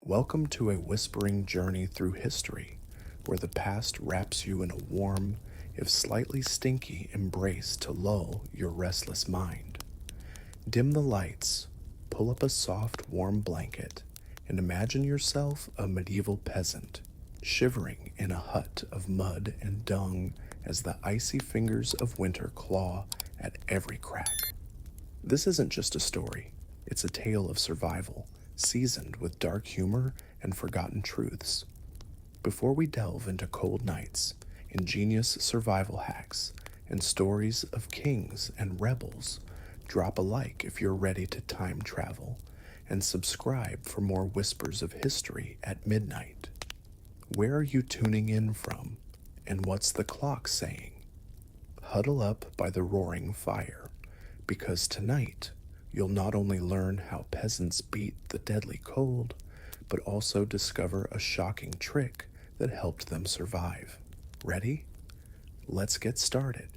Welcome to a whispering journey through history, where the past wraps you in a warm, if slightly stinky, embrace to lull your restless mind. Dim the lights, pull up a soft, warm blanket, and imagine yourself a medieval peasant, shivering in a hut of mud and dung as the icy fingers of winter claw at every crack. This isn't just a story, it's a tale of survival, seasoned with dark humor and forgotten truths. Before we delve into cold nights, ingenious survival hacks, and stories of kings and rebels, drop a like if you're ready to time travel, and subscribe for more whispers of history at midnight. Where are you tuning in from, and what's the clock saying? Huddle up by the roaring fire, because tonight you'll not only learn how peasants beat the deadly cold, but also discover a shocking trick that helped them survive. Ready? Let's get started.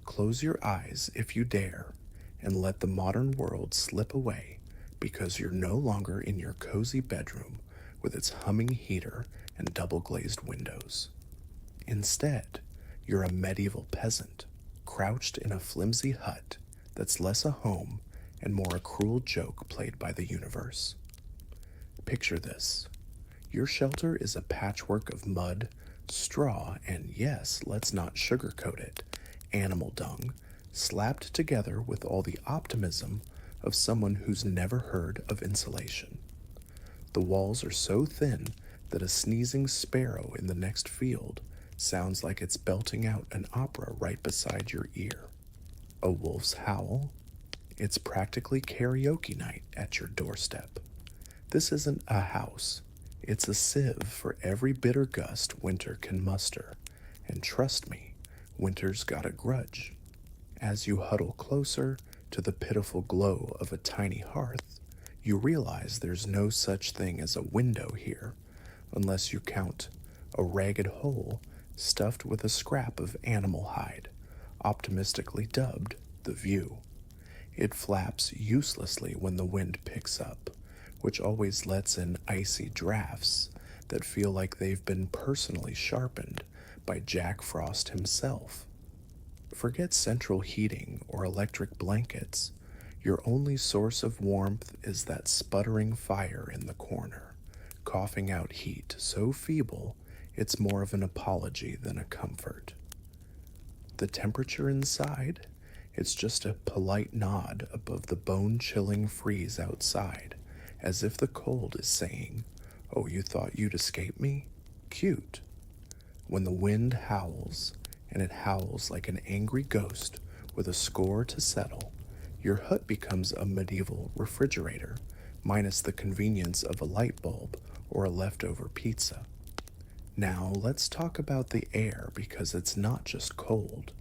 Close your eyes if you dare, and let the modern world slip away, because you're no longer in your cozy bedroom with its humming heater and double-glazed windows. Instead, you're a medieval peasant, crouched in a flimsy hut that's less a home and more a cruel joke played by the universe. Picture this. Your shelter is a patchwork of mud, straw, and yes, let's not sugarcoat it, animal dung, slapped together with all the optimism of someone who's never heard of insulation. The walls are so thin that a sneezing sparrow in the next field sounds like it's belting out an opera right beside your ear. A wolf's howl? It's practically karaoke night at your doorstep. This isn't a house. It's a sieve for every bitter gust winter can muster. And trust me, winter's got a grudge. As you huddle closer to the pitiful glow of a tiny hearth, you realize there's no such thing as a window here, unless you count a ragged hole stuffed with a scrap of animal hide, optimistically dubbed the view. It flaps uselessly when the wind picks up, which always lets in icy drafts that feel like they've been personally sharpened by Jack Frost himself. Forget central heating or electric blankets. Your only source of warmth is that sputtering fire in the corner, coughing out heat so feeble it's more of an apology than a comfort. The temperature inside? It's just a polite nod above the bone-chilling freeze outside, as if the cold is saying, "Oh, you thought you'd escape me? Cute." When the wind howls, and it howls like an angry ghost with a score to settle, your hut becomes a medieval refrigerator, minus the convenience of a light bulb or a leftover pizza. Now let's talk about the air, because it's not just cold.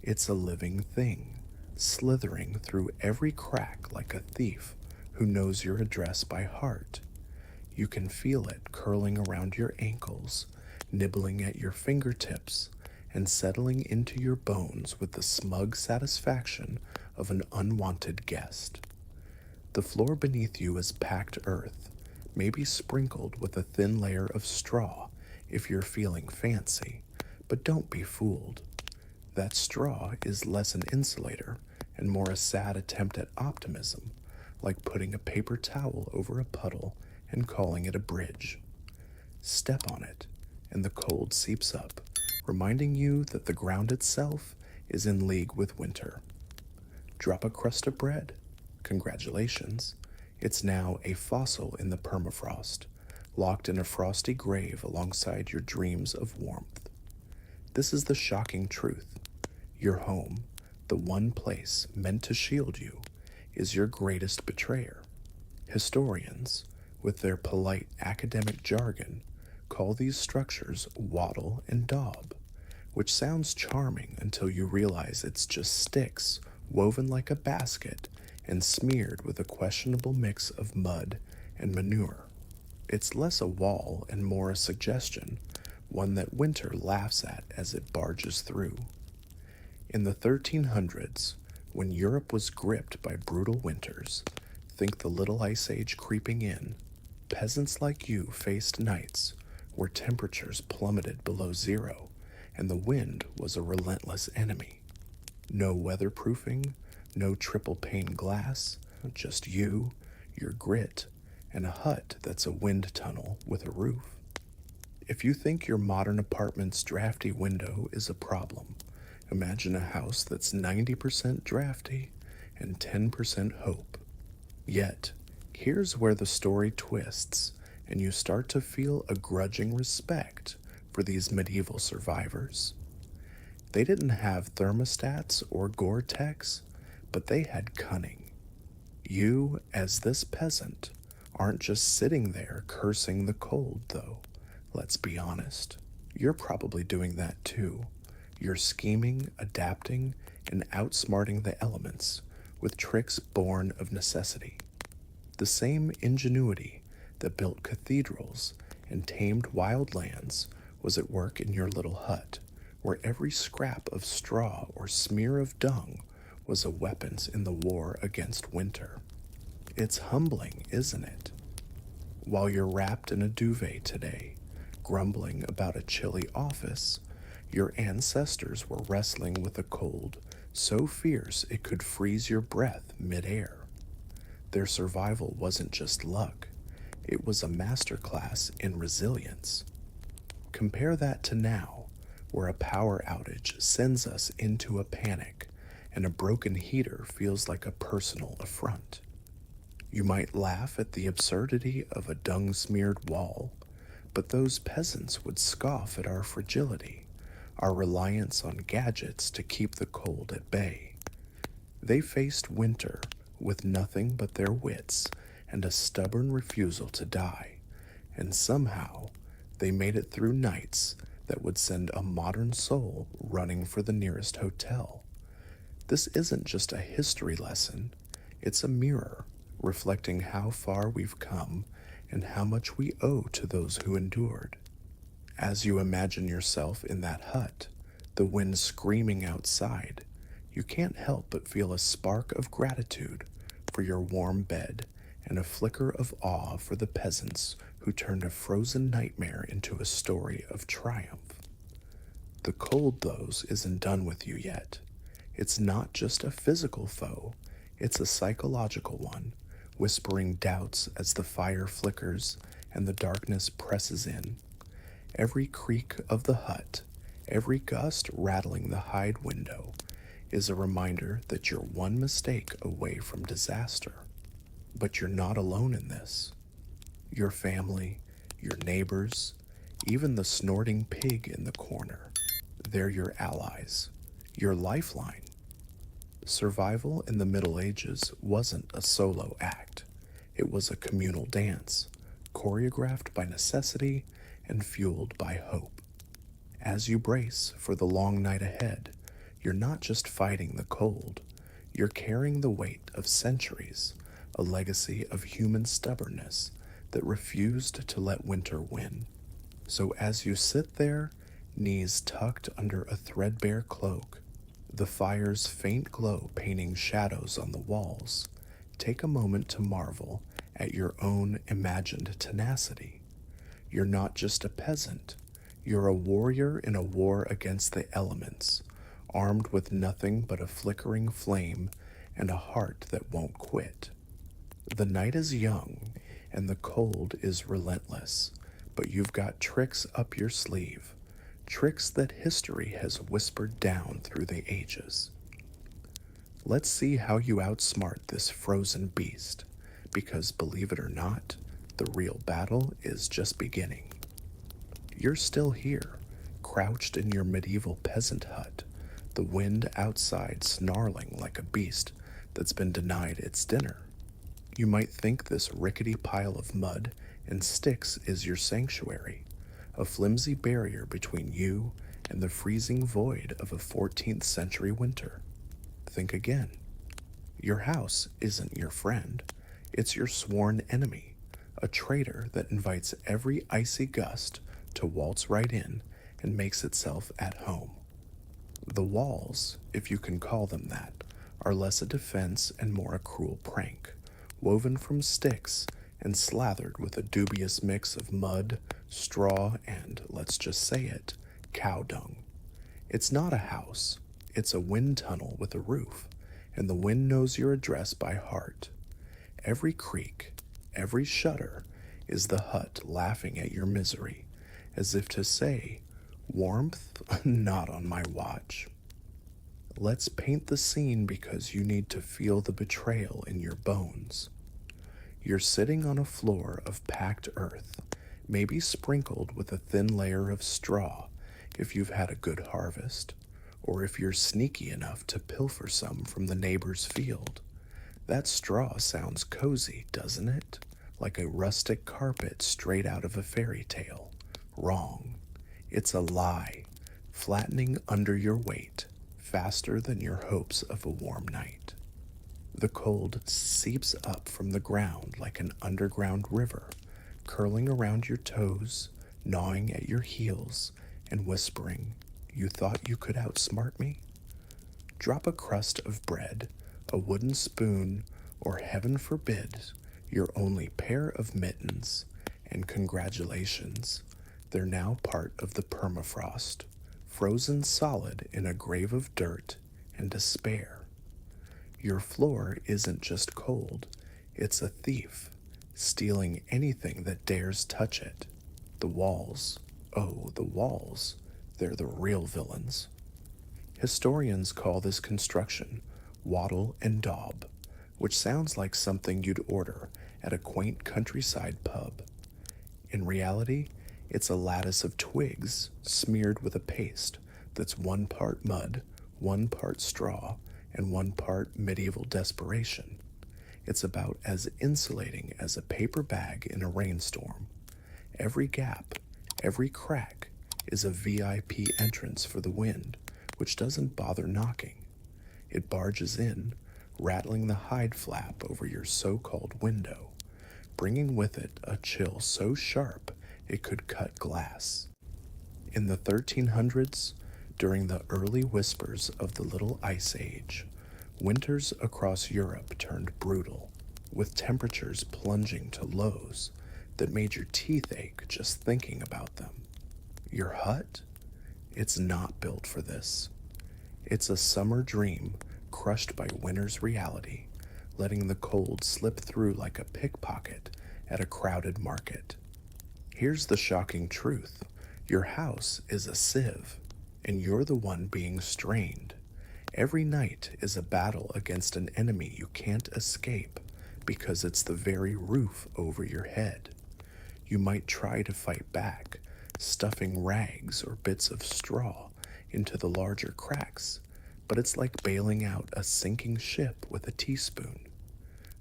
It's a living thing, slithering through every crack like a thief who knows your address by heart. You can feel it curling around your ankles, nibbling at your fingertips, and settling into your bones with the smug satisfaction of an unwanted guest. The floor beneath you is packed earth, maybe sprinkled with a thin layer of straw if you're feeling fancy, but don't be fooled. That straw is less an insulator and more a sad attempt at optimism, like putting a paper towel over a puddle and calling it a bridge. Step on it, and the cold seeps up, reminding you that the ground itself is in league with winter. Drop a crust of bread? Congratulations. It's now a fossil in the permafrost, locked in a frosty grave alongside your dreams of warmth. This is the shocking truth. Your home, the one place meant to shield you, is your greatest betrayer. Historians, with their polite academic jargon, call these structures wattle and daub, which sounds charming until you realize it's just sticks woven like a basket and smeared with a questionable mix of mud and manure. It's less a wall and more a suggestion, one that winter laughs at as it barges through. In the 1300s, when Europe was gripped by brutal winters, think the Little Ice Age creeping in, peasants like you faced nights where temperatures plummeted below zero and the wind was a relentless enemy. No weatherproofing, no triple pane glass, just you, your grit, and a hut that's a wind tunnel with a roof. If you think your modern apartment's drafty window is a problem, imagine a house that's 90% drafty and 10% hope. Yet, here's where the story twists and you start to feel a grudging respect for these medieval survivors. They didn't have thermostats or Gore-Tex, but they had cunning. You, as this peasant, aren't just sitting there cursing the cold, though. Let's be honest. You're probably doing that too. You're scheming, adapting, and outsmarting the elements with tricks born of necessity. The same ingenuity that built cathedrals and tamed wild lands was at work in your little hut, where every scrap of straw or smear of dung was a weapon in the war against winter. It's humbling, isn't it? While you're wrapped in a duvet today, grumbling about a chilly office, your ancestors were wrestling with a cold so fierce it could freeze your breath midair. Their survival wasn't just luck, it was a masterclass in resilience. Compare that to now, where a power outage sends us into a panic and a broken heater feels like a personal affront. You might laugh at the absurdity of a dung-smeared wall, but those peasants would scoff at our fragility, our reliance on gadgets to keep the cold at bay. They faced winter with nothing but their wits and a stubborn refusal to die, and somehow they made it through nights that would send a modern soul running for the nearest hotel. This isn't just a history lesson, it's a mirror reflecting how far we've come and how much we owe to those who endured. As you imagine yourself in that hut, the wind screaming outside, you can't help but feel a spark of gratitude for your warm bed and a flicker of awe for the peasants who turned a frozen nightmare into a story of triumph. The cold, though, isn't done with you yet. It's not just a physical foe, it's a psychological one, whispering doubts as the fire flickers and the darkness presses in. Every creak of the hut, every gust rattling the hide window, is a reminder that you're one mistake away from disaster. But you're not alone in this. Your family, your neighbors, even the snorting pig in the corner, they're your allies, your lifeline. Survival in the Middle Ages wasn't a solo act. It was a communal dance, choreographed by necessity and fueled by hope. As you brace for the long night ahead, you're not just fighting the cold, you're carrying the weight of centuries, a legacy of human stubbornness that refused to let winter win. So as you sit there, knees tucked under a threadbare cloak, the fire's faint glow painting shadows on the walls, take a moment to marvel at your own imagined tenacity. You're not just a peasant, you're a warrior in a war against the elements, armed with nothing but a flickering flame and a heart that won't quit. The night is young, and the cold is relentless, but you've got tricks up your sleeve, tricks that history has whispered down through the ages. Let's see how you outsmart this frozen beast, because believe it or not, the real battle is just beginning. You're still here, crouched in your medieval peasant hut, the wind outside snarling like a beast that's been denied its dinner. You might think this rickety pile of mud and sticks is your sanctuary, a flimsy barrier between you and the freezing void of a 14th century winter. Think again. Your house isn't your friend, it's your sworn enemy, a traitor that invites every icy gust to waltz right in and makes itself at home. The walls, if you can call them that, are less a defense and more a cruel prank, woven from sticks and slathered with a dubious mix of mud, straw, and, let's just say it, cow dung. It's not a house, it's a wind tunnel with a roof, and the wind knows your address by heart. Every creak, every shudder is the hut laughing at your misery, as if to say, warmth? Not on my watch. Let's paint the scene because you need to feel the betrayal in your bones. You're sitting on a floor of packed earth, maybe sprinkled with a thin layer of straw if you've had a good harvest, or if you're sneaky enough to pilfer some from the neighbor's field. That straw sounds cozy, doesn't it? Like a rustic carpet straight out of a fairy tale. Wrong. It's a lie, flattening under your weight, faster than your hopes of a warm night. The cold seeps up from the ground like an underground river, curling around your toes, gnawing at your heels, and whispering, "You thought you could outsmart me?" Drop a crust of bread, a wooden spoon, or heaven forbid, your only pair of mittens, and congratulations, they're now part of the permafrost, frozen solid in a grave of dirt and despair. Your floor isn't just cold, it's a thief, stealing anything that dares touch it. The walls, oh, the walls, they're the real villains. Historians call this construction wattle and daub, which sounds like something you'd order at a quaint countryside pub. In reality, it's a lattice of twigs smeared with a paste that's one part mud, one part straw, and one part medieval desperation. It's about as insulating as a paper bag in a rainstorm. Every gap, every crack is a VIP entrance for the wind, which doesn't bother knocking. It barges in, rattling the hide flap over your so-called window, bringing with it a chill so sharp it could cut glass. In the 1300s, during the early whispers of the Little Ice Age, winters across Europe turned brutal, with temperatures plunging to lows that made your teeth ache just thinking about them. Your hut? It's not built for this. It's a summer dream crushed by winter's reality, letting the cold slip through like a pickpocket at a crowded market. Here's the shocking truth. Your house is a sieve, and you're the one being strained. Every night is a battle against an enemy you can't escape because it's the very roof over your head. You might try to fight back, stuffing rags or bits of straw into the larger cracks, but it's like bailing out a sinking ship with a teaspoon.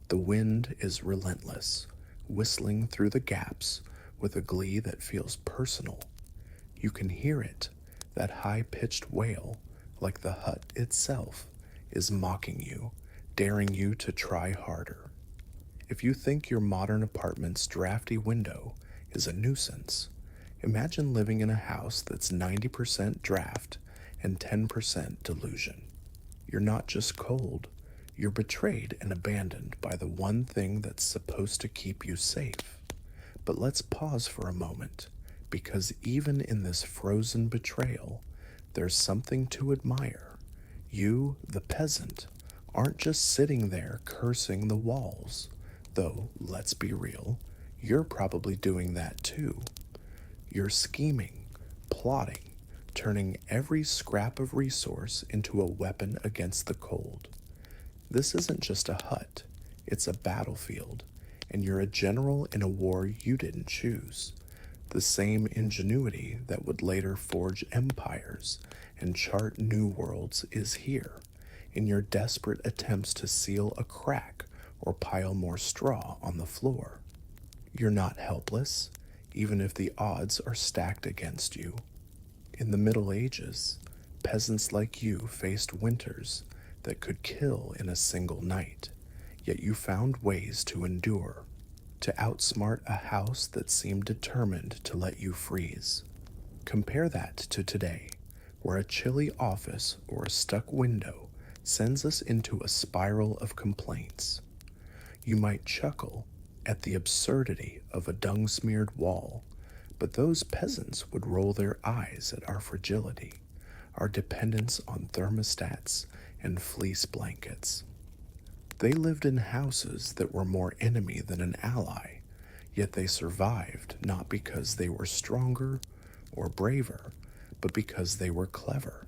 The wind is relentless, whistling through the gaps with a glee that feels personal. You can hear it, that high-pitched wail, like the hut itself, is mocking you, daring you to try harder. If you think your modern apartment's drafty window is a nuisance, imagine living in a house that's 90% draft and 10% delusion. You're not just cold, you're betrayed and abandoned by the one thing that's supposed to keep you safe. But let's pause for a moment, because even in this frozen betrayal, there's something to admire. You, the peasant, aren't just sitting there cursing the walls, though, let's be real, you're probably doing that too. You're scheming, plotting, turning every scrap of resource into a weapon against the cold. This isn't just a hut, it's a battlefield, and you're a general in a war you didn't choose. The same ingenuity that would later forge empires and chart new worlds is here, in your desperate attempts to seal a crack or pile more straw on the floor. You're not helpless, even if the odds are stacked against you. In the Middle Ages, peasants like you faced winters that could kill in a single night, yet you found ways to endure, to outsmart a house that seemed determined to let you freeze. Compare that to today, where a chilly office or a stuck window sends us into a spiral of complaints. You might chuckle, at the absurdity of a dung-smeared wall, but those peasants would roll their eyes at our fragility, our dependence on thermostats and fleece blankets. They lived in houses that were more enemy than an ally, yet they survived not because they were stronger or braver, but because they were clever.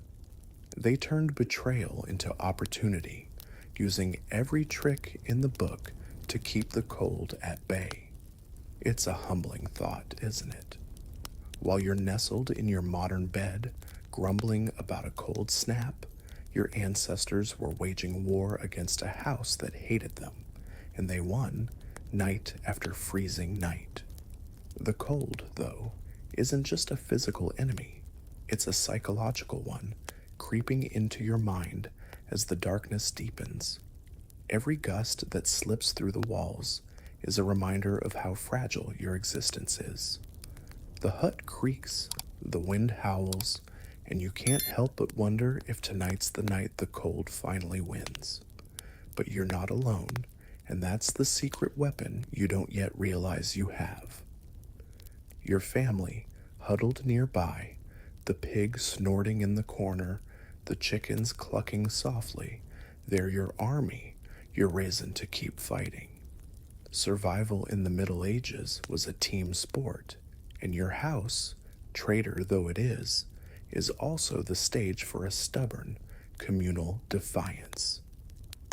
They turned betrayal into opportunity, using every trick in the book to keep the cold at bay. It's a humbling thought, isn't it? While you're nestled in your modern bed, grumbling about a cold snap, your ancestors were waging war against a house that hated them, and they won night after freezing night. The cold, though, isn't just a physical enemy, it's a psychological one, creeping into your mind as the darkness deepens. Every gust that slips through the walls is a reminder of how fragile your existence is. The hut creaks, the wind howls, and you can't help but wonder if tonight's the night the cold finally wins. But you're not alone, and that's the secret weapon you don't yet realize you have. Your family, huddled nearby, the pig snorting in the corner, the chickens clucking softly, they're your army, your reason to keep fighting. Survival in the Middle Ages was a team sport, and your house, traitor though it is also the stage for a stubborn, communal defiance.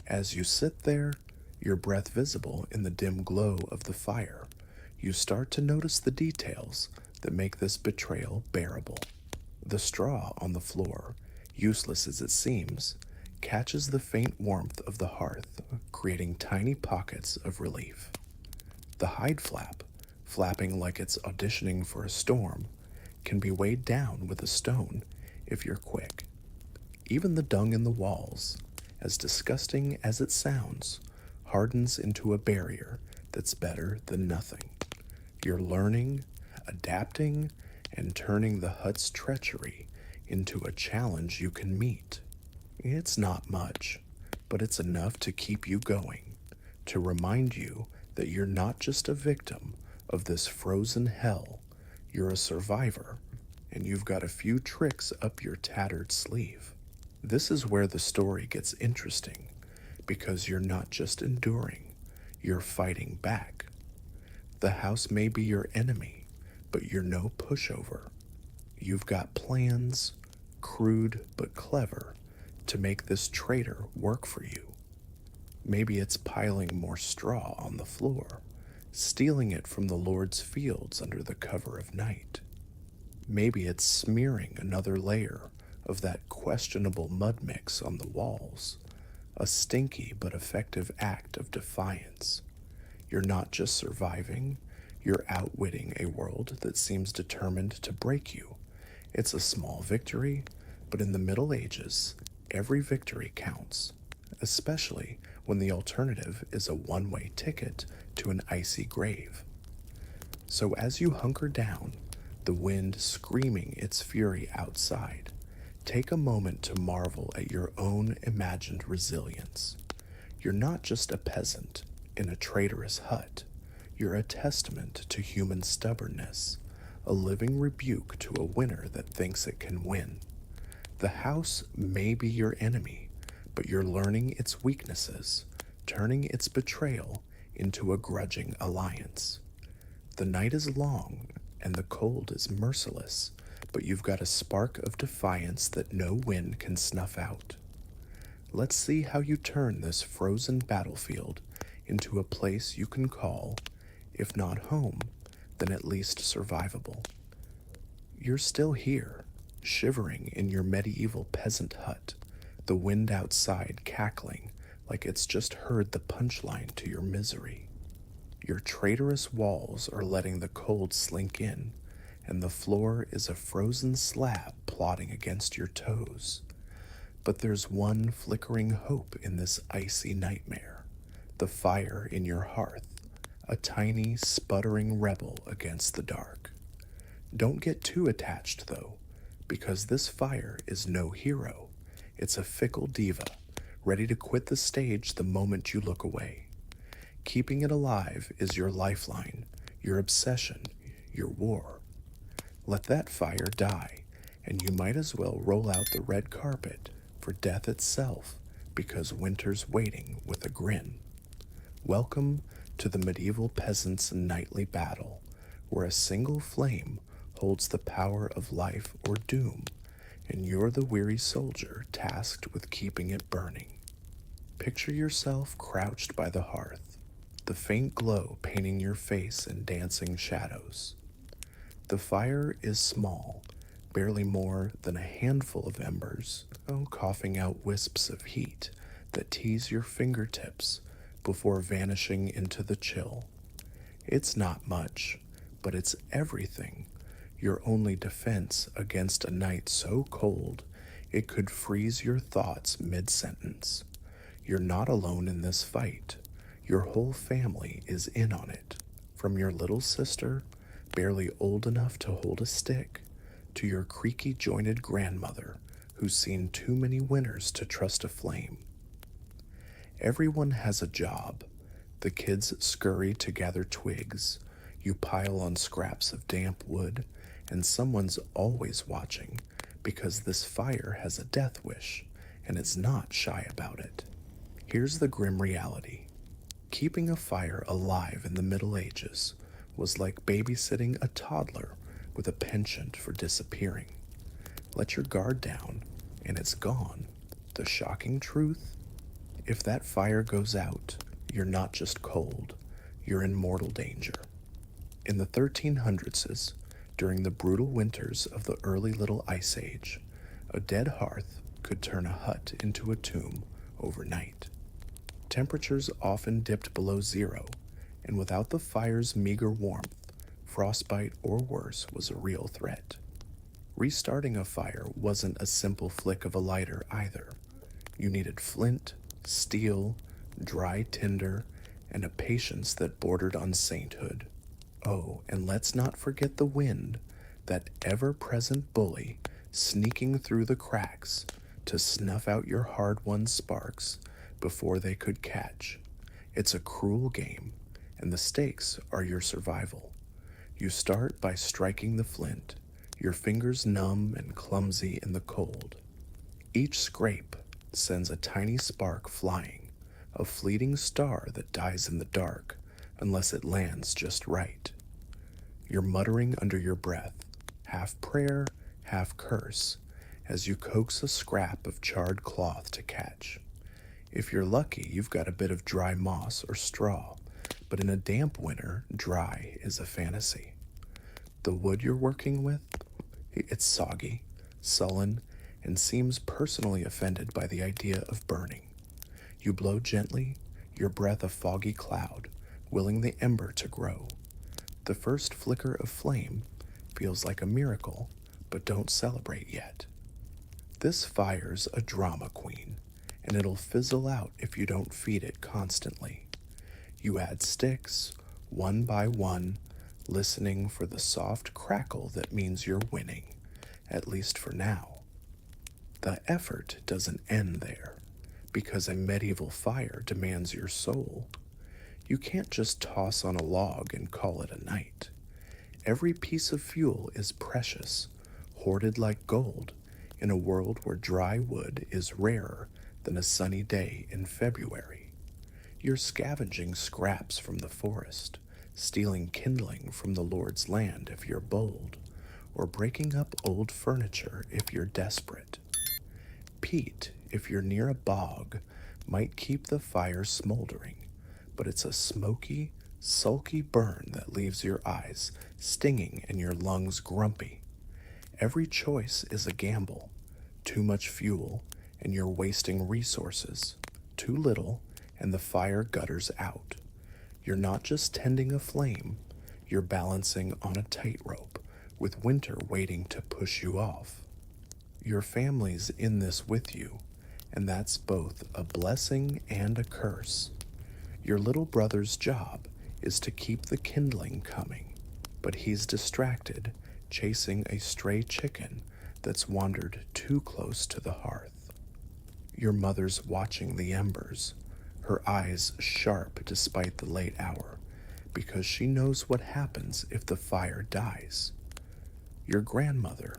As you sit there, your breath visible in the dim glow of the fire, you start to notice the details that make this betrayal bearable. The straw on the floor, useless as it seems, catches the faint warmth of the hearth, creating tiny pockets of relief. The hide flap, flapping like it's auditioning for a storm, can be weighed down with a stone if you're quick. Even the dung in the walls, as disgusting as it sounds, hardens into a barrier that's better than nothing. You're learning, adapting, and turning the hut's treachery into a challenge you can meet. It's not much, but it's enough to keep you going, to remind you that you're not just a victim of this frozen hell, you're a survivor, and you've got a few tricks up your tattered sleeve. This is where the story gets interesting, because you're not just enduring, you're fighting back. The house may be your enemy, but you're no pushover. You've got plans, crude but clever, to make this traitor work for you. Maybe it's piling more straw on the floor, stealing it from the Lord's fields under the cover of night. Maybe it's smearing another layer of that questionable mud mix on the walls, a stinky but effective act of defiance. You're not just surviving, you're outwitting a world that seems determined to break you. It's a small victory, but in the Middle Ages, every victory counts, especially when the alternative is a one-way ticket to an icy grave. So as you hunker down, the wind screaming its fury outside, take a moment to marvel at your own imagined resilience. You're not just a peasant in a traitorous hut. You're a testament to human stubbornness, a living rebuke to a winner that thinks it can win. The house may be your enemy, but you're learning its weaknesses, turning its betrayal into a grudging alliance. The night is long, and the cold is merciless, but you've got a spark of defiance that no wind can snuff out. Let's see how you turn this frozen battlefield into a place you can call, if not home, then at least survivable. You're still here, shivering in your medieval peasant hut, the wind outside cackling like it's just heard the punchline to your misery. Your traitorous walls are letting the cold slink in, and the floor is a frozen slab plodding against your toes. But there's one flickering hope in this icy nightmare, the fire in your hearth, a tiny, sputtering rebel against the dark. Don't get too attached, though, because this fire is no hero. It's a fickle diva, ready to quit the stage the moment you look away. Keeping it alive is your lifeline, your obsession, your war. Let that fire die, and you might as well roll out the red carpet for death itself, because winter's waiting with a grin. Welcome to the medieval peasants' nightly battle, where a single flame holds the power of life or doom, and you're the weary soldier tasked with keeping it burning. Picture yourself crouched by the hearth, the faint glow painting your face in dancing shadows. The fire is small, barely more than a handful of embers, coughing out wisps of heat that tease your fingertips before vanishing into the chill. It's not much, but it's everything. Your only defense against a night so cold it could freeze your thoughts mid-sentence. You're not alone in this fight. Your whole family is in on it, from your little sister, barely old enough to hold a stick, to your creaky-jointed grandmother, who's seen too many winters to trust a flame. Everyone has a job. The kids scurry to gather twigs. You pile on scraps of damp wood, and someone's always watching, because this fire has a death wish, and is not shy about it. Here's the grim reality. Keeping a fire alive in the Middle Ages was like babysitting a toddler with a penchant for disappearing. Let your guard down, and it's gone. The shocking truth? If that fire goes out, you're not just cold, you're in mortal danger. In the 1300s, during the brutal winters of the early Little Ice Age, a dead hearth could turn a hut into a tomb overnight. Temperatures often dipped below zero, and without the fire's meager warmth, frostbite or worse was a real threat. Restarting a fire wasn't a simple flick of a lighter either. You needed flint, steel, dry tinder, and a patience that bordered on sainthood. Oh, and let's not forget the wind, that ever-present bully sneaking through the cracks to snuff out your hard-won sparks before they could catch. It's a cruel game, and the stakes are your survival. You start by striking the flint, your fingers numb and clumsy in the cold. Each scrape sends a tiny spark flying, a fleeting star that dies in the dark unless it lands just right. You're muttering under your breath, half prayer, half curse, as you coax a scrap of charred cloth to catch. If you're lucky, you've got a bit of dry moss or straw, but in a damp winter, dry is a fantasy. The wood you're working with? It's soggy, sullen, and seems personally offended by the idea of burning. You blow gently, your breath a foggy cloud, willing the ember to grow. The first flicker of flame feels like a miracle, but don't celebrate yet. This fire's a drama queen, and it'll fizzle out if you don't feed it constantly. You add sticks, one by one, listening for the soft crackle that means you're winning, at least for now. The effort doesn't end there, because a medieval fire demands your soul. You can't just toss on a log and call it a night. Every piece of fuel is precious, hoarded like gold, in a world where dry wood is rarer than a sunny day in February. You're scavenging scraps from the forest, stealing kindling from the Lord's land if you're bold, or breaking up old furniture if you're desperate. Peat, if you're near a bog, might keep the fire smoldering, but it's a smoky, sulky burn that leaves your eyes stinging and your lungs grumpy. Every choice is a gamble. Too much fuel, and you're wasting resources. Too little, and the fire gutters out. You're not just tending a flame, you're balancing on a tightrope, with winter waiting to push you off. Your family's in this with you, and that's both a blessing and a curse. Your little brother's job is to keep the kindling coming, but he's distracted, chasing a stray chicken that's wandered too close to the hearth. Your mother's watching the embers, her eyes sharp despite the late hour, because she knows what happens if the fire dies. Your grandmother,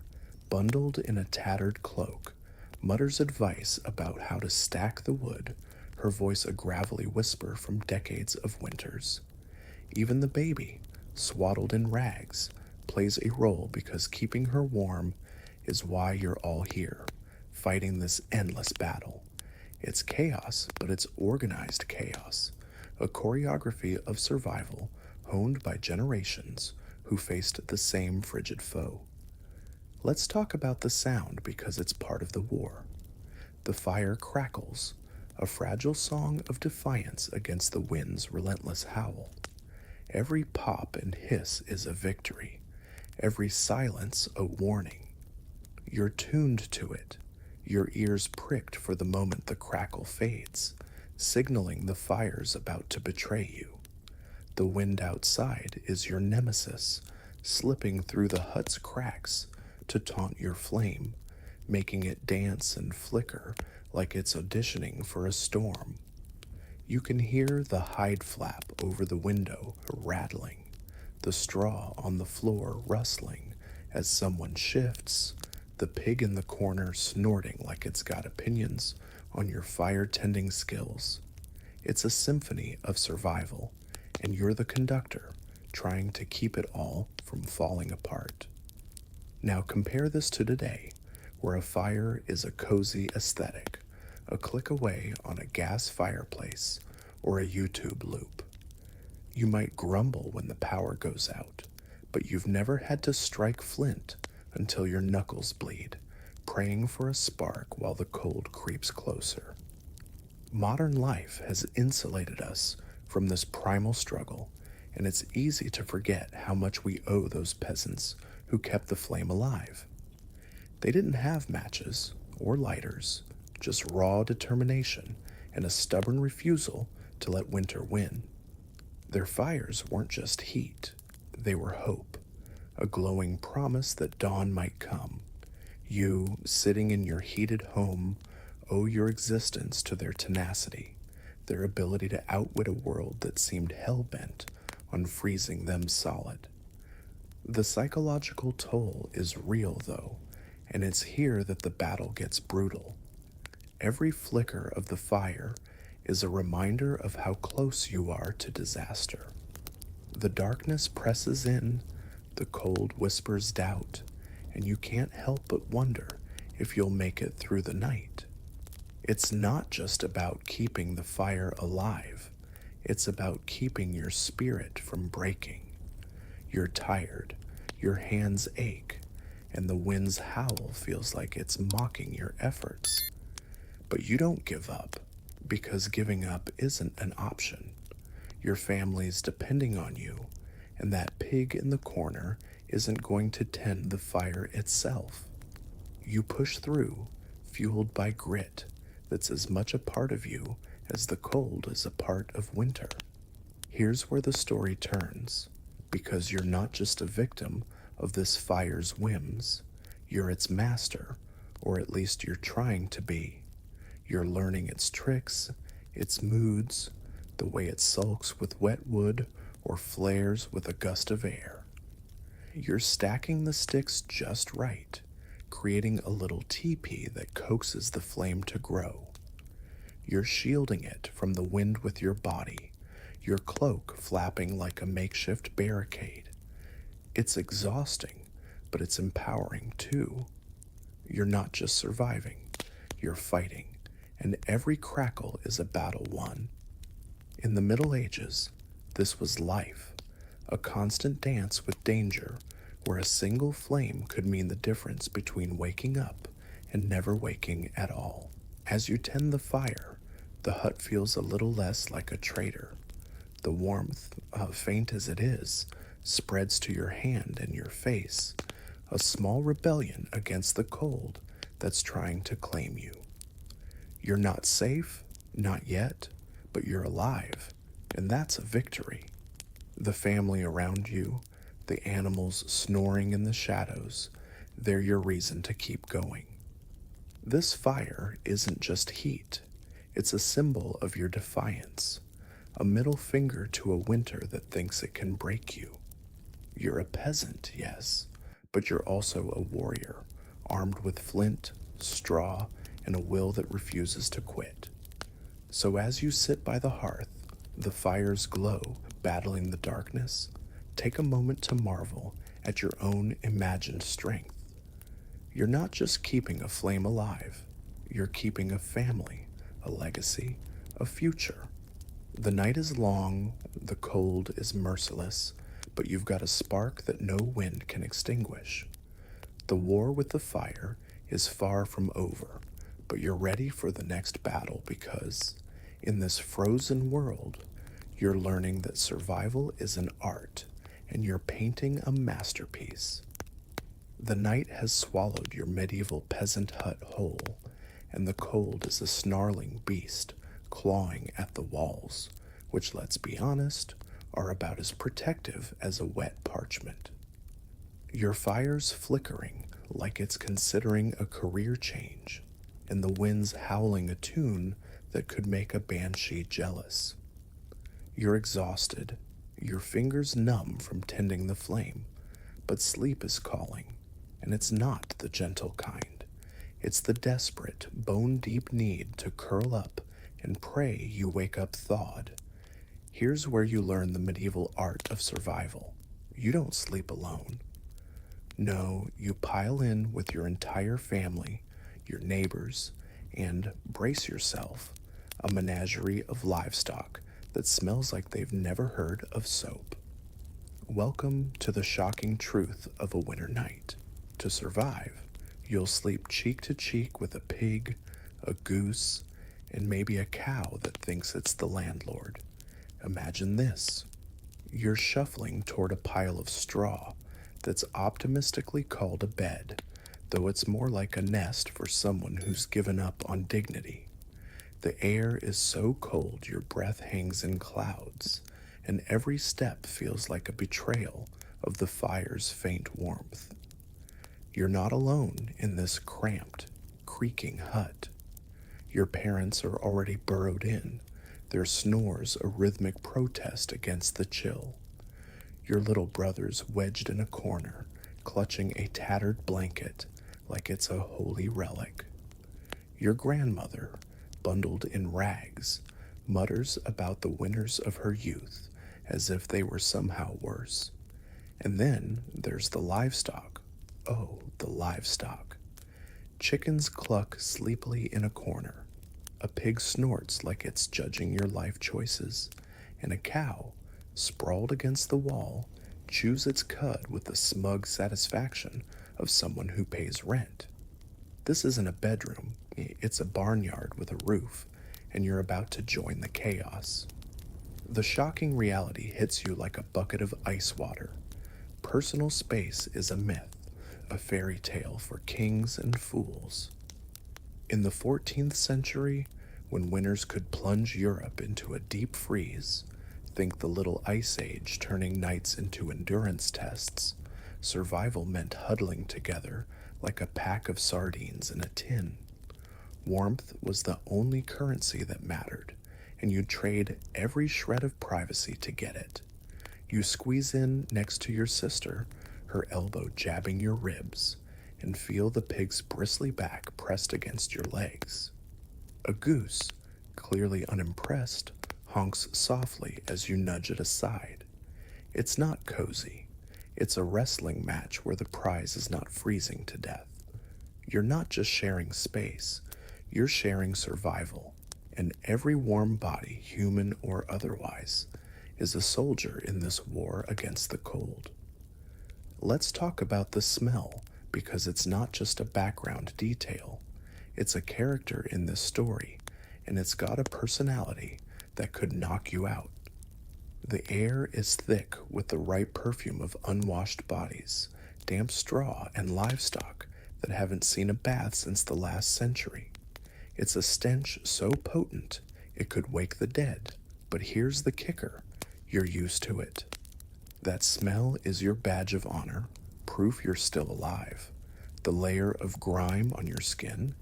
bundled in a tattered cloak, mutters advice about how to stack the wood, her voice a gravelly whisper from decades of winters. Even the baby, swaddled in rags, plays a role because keeping her warm is why you're all here, fighting this endless battle. It's chaos, but it's organized chaos, a choreography of survival honed by generations who faced the same frigid foe. Let's talk about the sound because it's part of the war. The fire crackles, a fragile song of defiance against the wind's relentless howl. Every pop and hiss is a victory, every silence a warning. You're tuned to it, your ears pricked for the moment the crackle fades, signaling the fire's about to betray you. The wind outside is your nemesis, slipping through the hut's cracks to taunt your flame, making it dance and flicker like it's auditioning for a storm. You can hear the hide flap over the window rattling, the straw on the floor rustling as someone shifts, the pig in the corner snorting like it's got opinions on your fire tending skills. It's a symphony of survival, and you're the conductor, trying to keep it all from falling apart. Now compare this to today, where a fire is a cozy aesthetic, a click away on a gas fireplace or a YouTube loop. You might grumble when the power goes out, but you've never had to strike flint until your knuckles bleed, praying for a spark while the cold creeps closer. Modern life has insulated us from this primal struggle, and it's easy to forget how much we owe those peasants who kept the flame alive. They didn't have matches or lighters, just raw determination and a stubborn refusal to let winter win. Their fires weren't just heat, they were hope, a glowing promise that dawn might come. You, sitting in your heated home, owe your existence to their tenacity, their ability to outwit a world that seemed hell-bent on freezing them solid. The psychological toll is real, though, and it's here that the battle gets brutal. Every flicker of the fire is a reminder of how close you are to disaster. The darkness presses in, the cold whispers doubt, and you can't help but wonder if you'll make it through the night. It's not just about keeping the fire alive, it's about keeping your spirit from breaking. You're tired, your hands ache, and the wind's howl feels like it's mocking your efforts. But you don't give up, because giving up isn't an option. Your family's depending on you, and that pig in the corner isn't going to tend the fire itself. You push through, fueled by grit that's as much a part of you as the cold is a part of winter. Here's where the story turns, because you're not just a victim of this fire's whims, you're its master, or at least you're trying to be. You're learning its tricks, its moods, the way it sulks with wet wood or flares with a gust of air. You're stacking the sticks just right, creating a little teepee that coaxes the flame to grow. You're shielding it from the wind with your body, your cloak flapping like a makeshift barricade. It's exhausting, but it's empowering too. You're not just surviving, you're fighting, and every crackle is a battle won. In the Middle Ages, this was life, a constant dance with danger, where a single flame could mean the difference between waking up and never waking at all. As you tend the fire, the hut feels a little less like a traitor. The warmth, faint as it is, spreads to your hand and your face, a small rebellion against the cold that's trying to claim you. You're not safe, not yet, but you're alive, and that's a victory. The family around you, the animals snoring in the shadows, they're your reason to keep going. This fire isn't just heat, It's a symbol of your defiance, a middle finger to a winter that thinks it can break you. You're a peasant, yes, but you're also a warrior, armed with flint, straw, and a will that refuses to quit. So as you sit by the hearth, the fire's glow battling the darkness, take a moment to marvel at your own imagined strength. You're not just keeping a flame alive, you're keeping a family, a legacy, a future. The night is long, the cold is merciless, but you've got a spark that no wind can extinguish. The war with the fire is far from over, but you're ready for the next battle because, in this frozen world, you're learning that survival is an art and you're painting a masterpiece. The night has swallowed your medieval peasant hut whole, and the cold is a snarling beast clawing at the walls, which, let's be honest, are about as protective as a wet parchment. Your fire's flickering like it's considering a career change, and the wind's howling a tune that could make a banshee jealous. You're exhausted, your fingers numb from tending the flame, but sleep is calling, and it's not the gentle kind. It's the desperate, bone-deep need to curl up and pray you wake up thawed. Here's where you learn the medieval art of survival. You don't sleep alone. No, you pile in with your entire family, your neighbors, and, brace yourself, a menagerie of livestock that smells like they've never heard of soap. Welcome to the shocking truth of a winter night. To survive, you'll sleep cheek to cheek with a pig, a goose, and maybe a cow that thinks it's the landlord. Imagine this. You're shuffling toward a pile of straw that's optimistically called a bed, though it's more like a nest for someone who's given up on dignity. The air is so cold your breath hangs in clouds, and every step feels like a betrayal of the fire's faint warmth. You're not alone in this cramped, creaking hut. Your parents are already burrowed in, their snores a rhythmic protest against the chill. Your little brother's wedged in a corner, clutching a tattered blanket like it's a holy relic. Your grandmother, bundled in rags, mutters about the winters of her youth as if they were somehow worse. And then there's the livestock. Oh, the livestock. Chickens cluck sleepily in a corner. A pig snorts like it's judging your life choices. And a cow, sprawled against the wall, chews its cud with the smug satisfaction of someone who pays rent. This isn't a bedroom, it's a barnyard with a roof, and you're about to join the chaos. The shocking reality hits you like a bucket of ice water. Personal space is a myth, a fairy tale for kings and fools. In the 14th century, when winters could plunge Europe into a deep freeze, think the Little Ice Age turning nights into endurance tests, survival meant huddling together like a pack of sardines in a tin. Warmth was the only currency that mattered, and you'd trade every shred of privacy to get it. You squeeze in next to your sister, her elbow jabbing your ribs, and feel the pig's bristly back pressed against your legs. A goose, clearly unimpressed, honks softly as you nudge it aside. It's not cozy. It's a wrestling match where the prize is not freezing to death. You're not just sharing space, you're sharing survival, and every warm body, human or otherwise, is a soldier in this war against the cold. Let's talk about the smell, because it's not just a background detail. It's a character in this story, and it's got a personality that could knock you out. The air is thick with the ripe perfume of unwashed bodies, damp straw, and livestock that haven't seen a bath since the last century. It's a stench so potent it could wake the dead, but here's the kicker. You're used to it. That smell is your badge of honor, proof you're still alive. The layer of grime on your skin,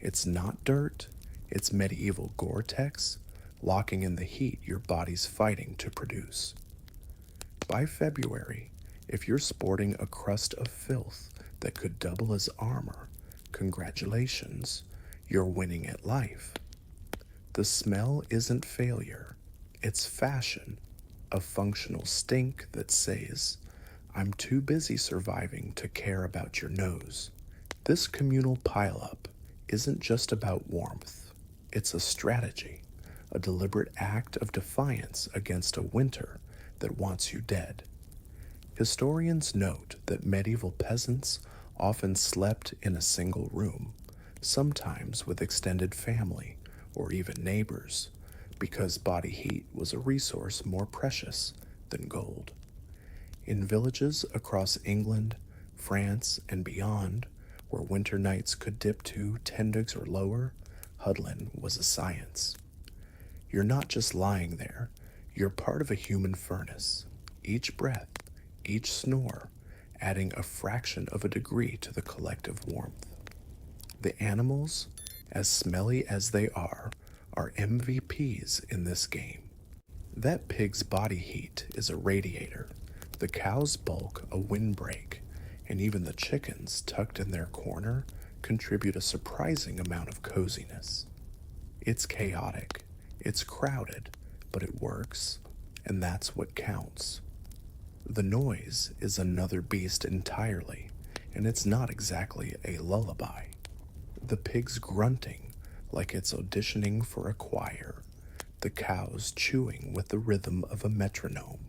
it's not dirt, It's medieval Gore-Tex, locking in the heat your body's fighting to produce. By February, if you're sporting a crust of filth that could double as armor, congratulations, you're winning at life. The smell isn't failure, it's fashion, a functional stink that says, I'm too busy surviving to care about your nose. This communal pileup isn't just about warmth, it's a strategy, a deliberate act of defiance against a winter that wants you dead. Historians note that medieval peasants often slept in a single room, sometimes with extended family or even neighbors, because body heat was a resource more precious than gold. In villages across England, France, and beyond, where winter nights could dip to 10 degrees or lower, huddling was a science. You're not just lying there, you're part of a human furnace. Each breath, each snore, adding a fraction of a degree to the collective warmth. The animals, as smelly as they are MVPs in this game. That pig's body heat is a radiator, the cow's bulk a windbreak, and even the chickens tucked in their corner contribute a surprising amount of coziness. It's chaotic, it's crowded, but it works, and that's what counts. The noise is another beast entirely, and it's not exactly a lullaby. The pig's grunting like it's auditioning for a choir, the cows chewing with the rhythm of a metronome,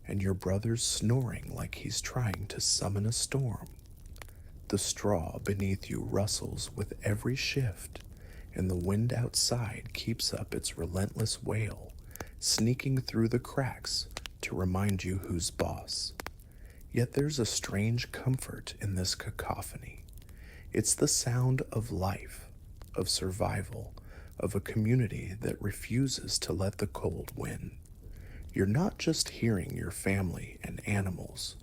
and your brother's snoring like he's trying to summon a storm. The straw beneath you rustles with every shift, and the wind outside keeps up its relentless wail, sneaking through the cracks to remind you who's boss. Yet there's a strange comfort in this cacophony. It's the sound of life, of survival, of a community that refuses to let the cold win. You're not just hearing your family and animals,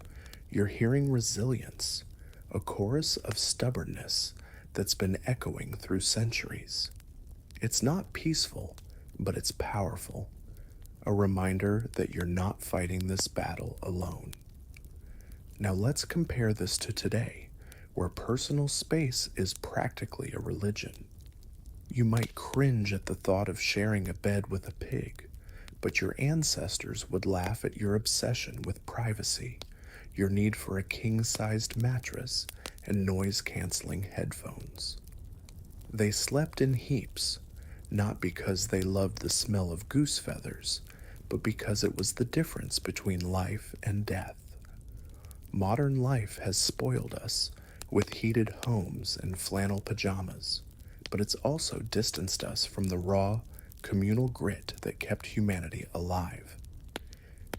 you're hearing resilience, a chorus of stubbornness that's been echoing through centuries. It's not peaceful, but it's powerful, a reminder that you're not fighting this battle alone. Now let's compare this to today, where personal space is practically a religion. You might cringe at the thought of sharing a bed with a pig, but your ancestors would laugh at your obsession with privacy, your need for a king-sized mattress, and noise-canceling headphones. They slept in heaps, not because they loved the smell of goose feathers, but because it was the difference between life and death. Modern life has spoiled us with heated homes and flannel pajamas, but it's also distanced us from the raw, communal grit that kept humanity alive.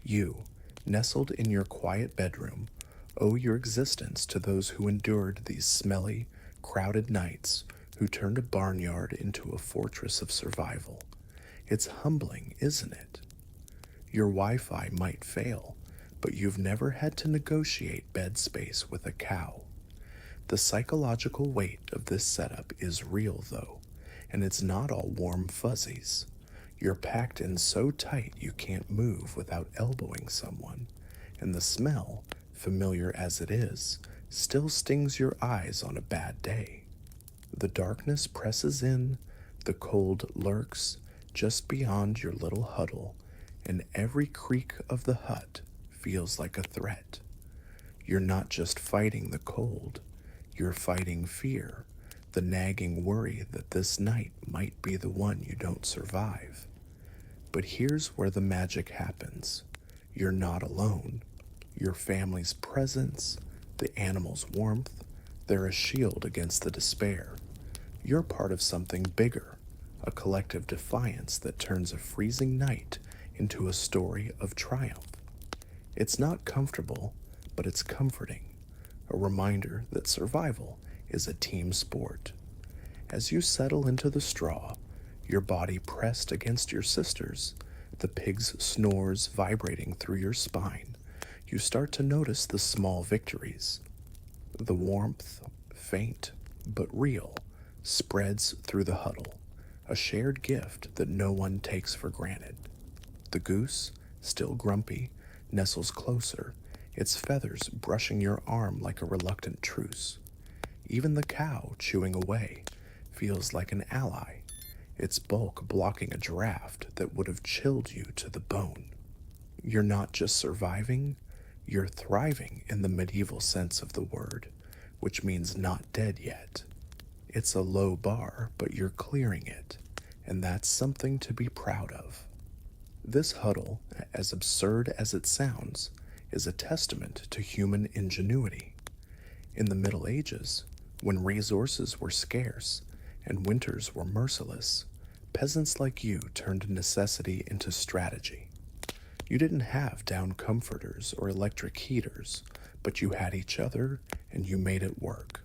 You, nestled in your quiet bedroom, owe your existence to those who endured these smelly, crowded nights, who turned a barnyard into a fortress of survival. It's humbling, isn't it? Your Wi-Fi might fail, but you've never had to negotiate bed space with a cow. The psychological weight of this setup is real, though, and it's not all warm fuzzies. You're packed in so tight you can't move without elbowing someone, and the smell, familiar as it is, still stings your eyes on a bad day. The darkness presses in, the cold lurks just beyond your little huddle, and every creak of the hut feels like a threat. You're not just fighting the cold, you're fighting fear, the nagging worry that this night might be the one you don't survive. But here's where the magic happens. You're not alone. Your family's presence, the animals' warmth, they're a shield against the despair. You're part of something bigger, a collective defiance that turns a freezing night into a story of triumph. It's not comfortable, but it's comforting, a reminder that survival is a team sport. As you settle into the straw, your body pressed against your sister's, the pig's snores vibrating through your spine, you start to notice the small victories. The warmth, faint but real, spreads through the huddle. a shared gift that no one takes for granted. The goose, still grumpy, nestles closer, its feathers brushing your arm like a reluctant truce. Even the cow, chewing away, feels like an ally, its bulk blocking a draft that would have chilled you to the bone. You're not just surviving, you're thriving in the medieval sense of the word, which means not dead yet. It's a low bar, but you're clearing it, and that's something to be proud of. This huddle, as absurd as it sounds, is a testament to human ingenuity. In the Middle Ages, when resources were scarce and winters were merciless, peasants like you turned necessity into strategy. You didn't have down comforters or electric heaters, but you had each other and you made it work.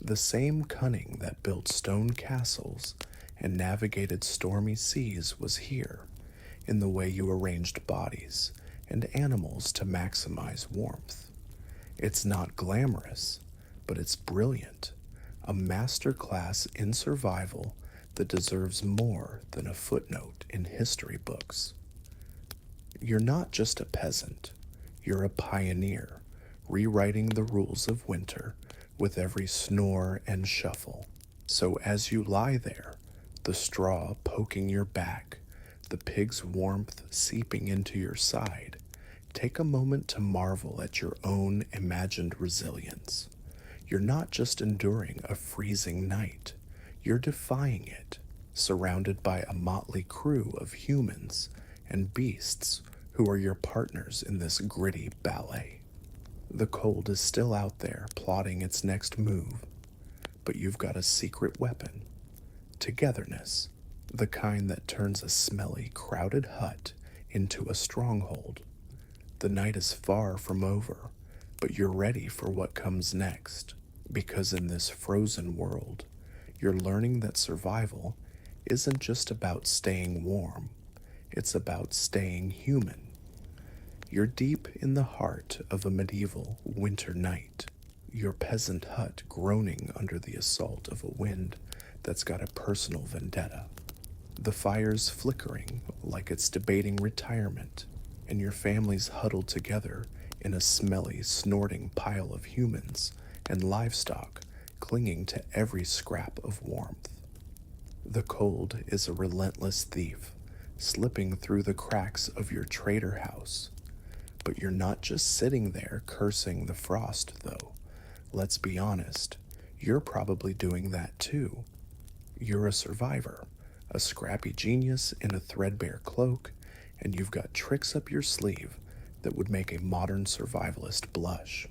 The same cunning that built stone castles and navigated stormy seas was here, in the way you arranged bodies and animals to maximize warmth. It's not glamorous, but it's brilliant, a master class in survival that deserves more than a footnote in history books. You're not just a peasant, you're a pioneer, rewriting the rules of winter with every snore and shuffle. So as you lie there, the straw poking your back, the pig's warmth seeping into your side, take a moment to marvel at your own imagined resilience. You're not just enduring a freezing night, you're defying it, surrounded by a motley crew of humans and beasts who are your partners in this gritty ballet. The cold is still out there plotting its next move, but you've got a secret weapon: togetherness, the kind that turns a smelly, crowded hut into a stronghold. The night is far from over, but you're ready for what comes next, because in this frozen world, you're learning that survival isn't just about staying warm, it's about staying human. You're deep in the heart of a medieval winter night, your peasant hut groaning under the assault of a wind that's got a personal vendetta. The fire's flickering like it's debating retirement, and your family's huddled together in a smelly, snorting pile of humans and livestock clinging to every scrap of warmth. The cold is a relentless thief, slipping through the cracks of your trader house. But you're not just sitting there cursing the frost, though. Let's be honest, you're probably doing that too. You're a survivor, a scrappy genius in a threadbare cloak, and you've got tricks up your sleeve that would make a modern survivalist blush.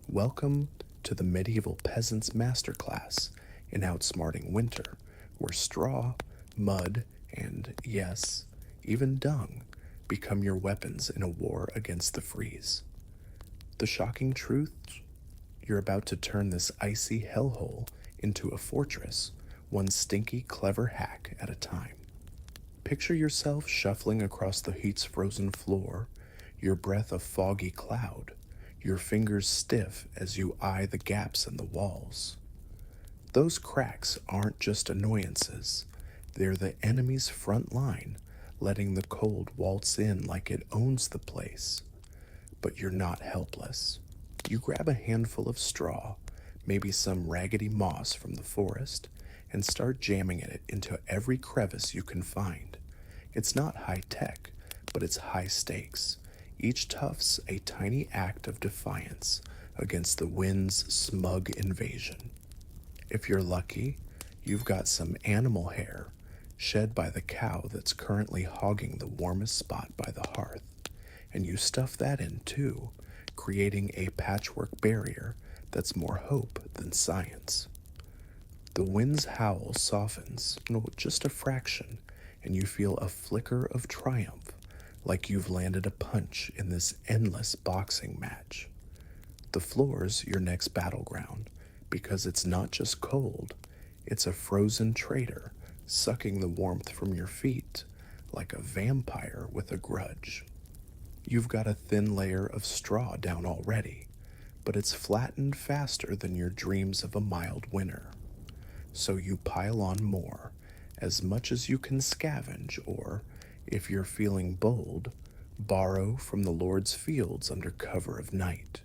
Welcome to the Medieval Peasants Masterclass in Outsmarting Winter, where straw, mud, and, yes, even dung become your weapons in a war against the freeze. The shocking truth? You're about to turn this icy hellhole into a fortress, one stinky, clever hack at a time. Picture yourself shuffling across the heat's frozen floor, your breath a foggy cloud, your fingers stiff as you eye the gaps in the walls. Those cracks aren't just annoyances, they're the enemy's front line, letting the cold waltz in like it owns the place. But you're not helpless. You grab a handful of straw, maybe some raggedy moss from the forest, and start jamming it into every crevice you can find. It's not high tech, but it's high stakes. Each tuft's a tiny act of defiance against the wind's smug invasion. If you're lucky, you've got some animal hair shed by the cow that's currently hogging the warmest spot by the hearth, and you stuff that in too, creating a patchwork barrier that's more hope than science. The wind's howl softens, just a fraction, and you feel a flicker of triumph, like you've landed a punch in this endless boxing match. The floor's your next battleground, because it's not just cold, it's a frozen traitor sucking the warmth from your feet like a vampire with a grudge. You've got a thin layer of straw down already, but it's flattened faster than your dreams of a mild winter. So you pile on more, as much as you can scavenge, or, if you're feeling bold, borrow from the Lord's fields under cover of night.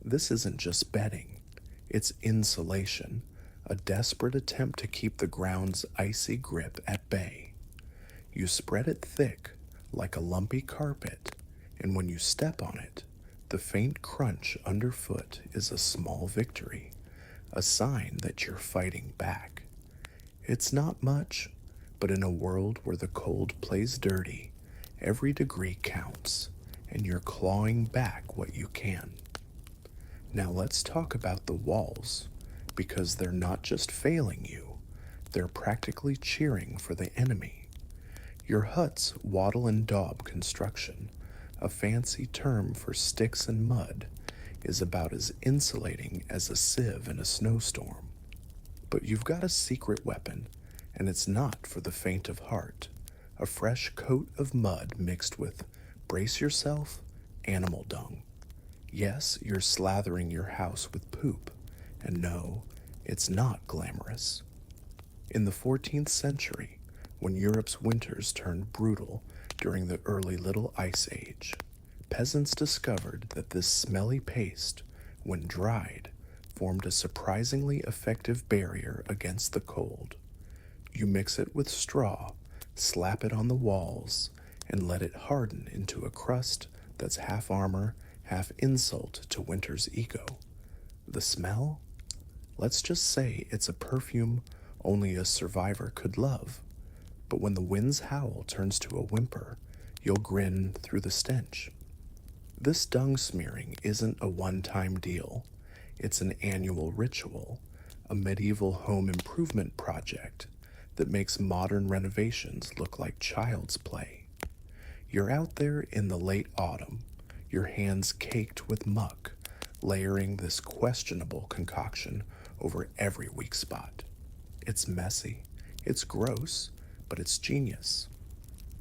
This isn't just bedding, it's insulation, a desperate attempt to keep the ground's icy grip at bay. You spread it thick, like a lumpy carpet, and when you step on it, the faint crunch underfoot is a small victory, a sign that you're fighting back. It's not much, but in a world where the cold plays dirty, every degree counts, and you're clawing back what you can. Now let's talk about the walls, because they're not just failing you, they're practically cheering for the enemy. Your hut's wattle and daub construction, a fancy term for sticks and mud, is about as insulating as a sieve in a snowstorm. But you've got a secret weapon, and it's not for the faint of heart. A fresh coat of mud mixed with, brace yourself, animal dung. Yes, you're slathering your house with poop, and no, it's not glamorous. In the 14th century, when Europe's winters turned brutal during the early Little Ice Age, peasants discovered that this smelly paste, when dried, formed a surprisingly effective barrier against the cold. You mix it with straw, slap it on the walls, and let it harden into a crust that's half armor, half insult to winter's ego. The smell? Let's just say it's a perfume only a survivor could love. But when the wind's howl turns to a whimper, you'll grin through the stench. This dung smearing isn't a one-time deal. It's an annual ritual, a medieval home improvement project that makes modern renovations look like child's play. You're out there in the late autumn, your hands caked with muck, layering this questionable concoction over every weak spot. It's messy, it's gross, but it's genius.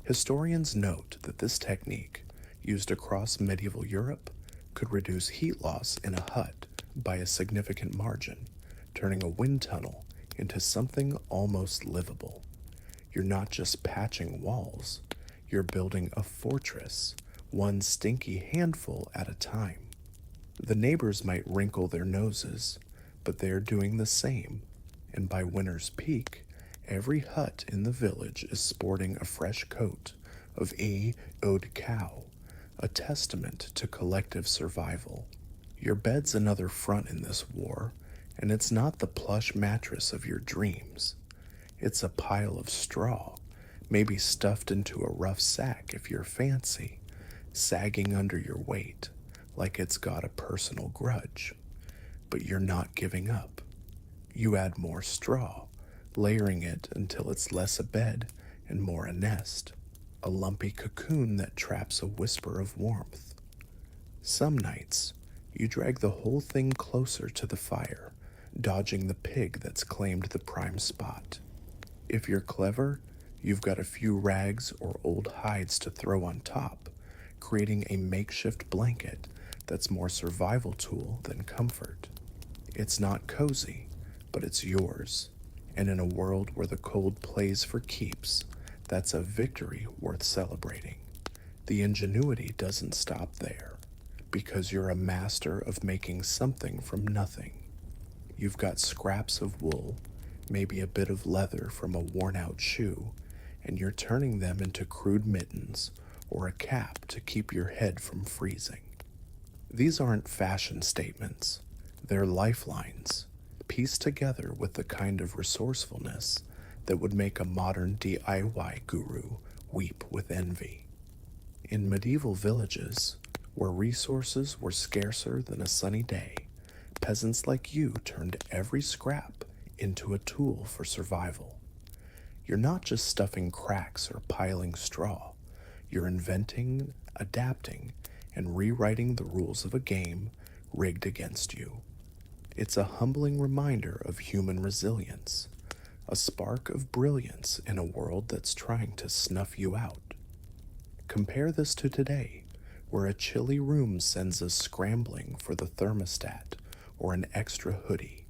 Historians note that this technique, used across medieval Europe, could reduce heat loss in a hut by a significant margin, turning a wind tunnel into something almost livable. You're not just patching walls, you're building a fortress, one stinky handful at a time. The neighbors might wrinkle their noses, but they're doing the same, and by winter's peak, every hut in the village is sporting a fresh coat of eau de cow, a testament to collective survival. Your bed's another front in this war, and it's not the plush mattress of your dreams. It's a pile of straw, maybe stuffed into a rough sack if you're fancy, sagging under your weight like it's got a personal grudge. But you're not giving up. You add more straw, layering it until it's less a bed and more a nest, a lumpy cocoon that traps a whisper of warmth. Some nights, you drag the whole thing closer to the fire, dodging the pig that's claimed the prime spot. If you're clever, you've got a few rags or old hides to throw on top, creating a makeshift blanket that's more survival tool than comfort. It's not cozy, but it's yours, and in a world where the cold plays for keeps, that's a victory worth celebrating. The ingenuity doesn't stop there, because you're a master of making something from nothing. You've got scraps of wool, maybe a bit of leather from a worn-out shoe, and you're turning them into crude mittens or a cap to keep your head from freezing. These aren't fashion statements, they're lifelines, pieced together with the kind of resourcefulness that would make a modern DIY guru weep with envy. In medieval villages, where resources were scarcer than a sunny day, peasants like you turned every scrap into a tool for survival. You're not just stuffing cracks or piling straw, you're inventing, adapting, and rewriting the rules of a game rigged against you. It's a humbling reminder of human resilience, a spark of brilliance in a world that's trying to snuff you out. Compare this to today, where a chilly room sends us scrambling for the thermostat or an extra hoodie.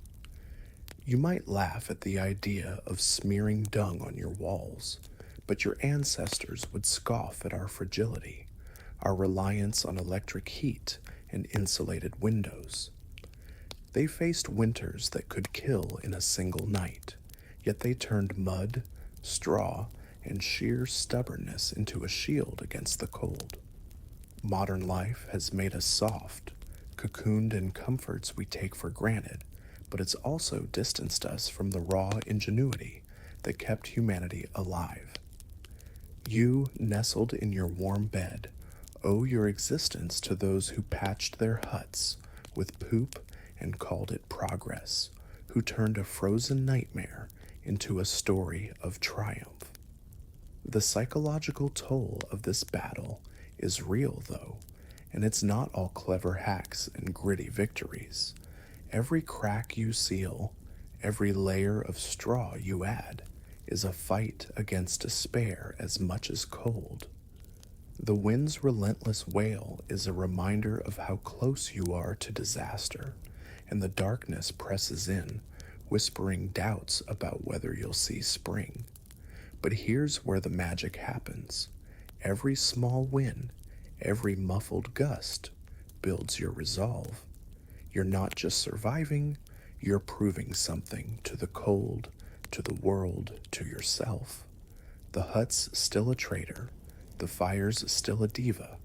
You might laugh at the idea of smearing dung on your walls, but your ancestors would scoff at our fragility, our reliance on electric heat and insulated windows. They faced winters that could kill in a single night, yet they turned mud, straw, and sheer stubbornness into a shield against the cold. Modern life has made us soft, cocooned in comforts we take for granted, but it's also distanced us from the raw ingenuity that kept humanity alive. You, nestled in your warm bed, owe your existence to those who patched their huts with poop and called it progress, who turned a frozen nightmare into a story of triumph. The psychological toll of this battle is real, though, and it's not all clever hacks and gritty victories. Every crack you seal, every layer of straw you add, is a fight against despair as much as cold. The wind's relentless wail is a reminder of how close you are to disaster, and the darkness presses in, whispering doubts about whether you'll see spring. But here's where the magic happens. Every small win, every muffled gust, builds your resolve. You're not just surviving, you're proving something to the cold, to the world, to yourself. The hut's still a traitor, the fire's still a diva,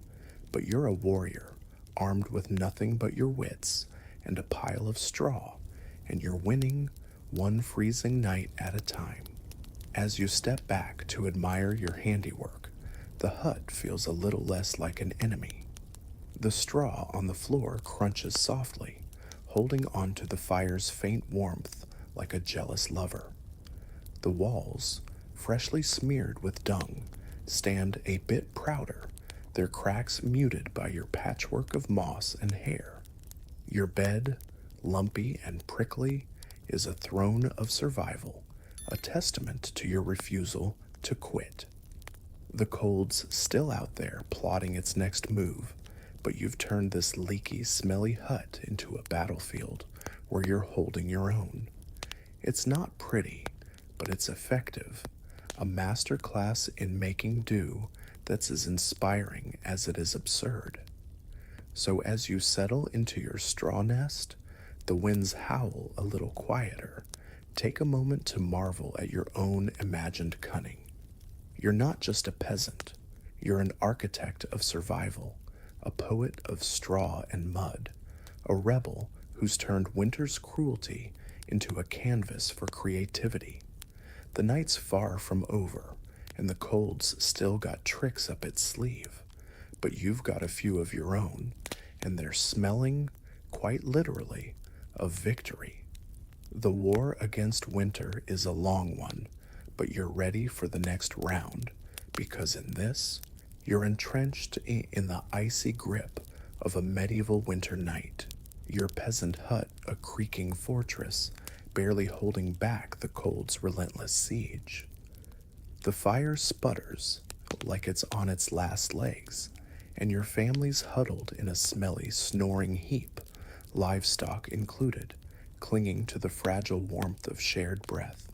but you're a warrior, armed with nothing but your wits and a pile of straw, and you're winning one freezing night at a time. As you step back to admire your handiwork, the hut feels a little less like an enemy. The straw on the floor crunches softly, holding on to the fire's faint warmth like a jealous lover. The walls, freshly smeared with dung, stand a bit prouder, their cracks muted by your patchwork of moss and hair. Your bed, lumpy and prickly, is a throne of survival, a testament to your refusal to quit. The cold's still out there plotting its next move, but you've turned this leaky, smelly hut into a battlefield where you're holding your own. It's not pretty, but it's effective, a master class in making do that's as inspiring as it is absurd. So as you settle into your straw nest, the winds howl a little quieter. Take a moment to marvel at your own imagined cunning. You're not just a peasant, you're an architect of survival, a poet of straw and mud, a rebel who's turned winter's cruelty into a canvas for creativity. The night's far from over, and the cold's still got tricks up its sleeve, but you've got a few of your own, and they're smelling, quite literally, of victory. The war against winter is a long one, but you're ready for the next round, because in this, you're entrenched in the icy grip of a medieval winter night, your peasant hut a creaking fortress, barely holding back the cold's relentless siege. The fire sputters like it's on its last legs, and your family's huddled in a smelly, snoring heap, livestock included, clinging to the fragile warmth of shared breath.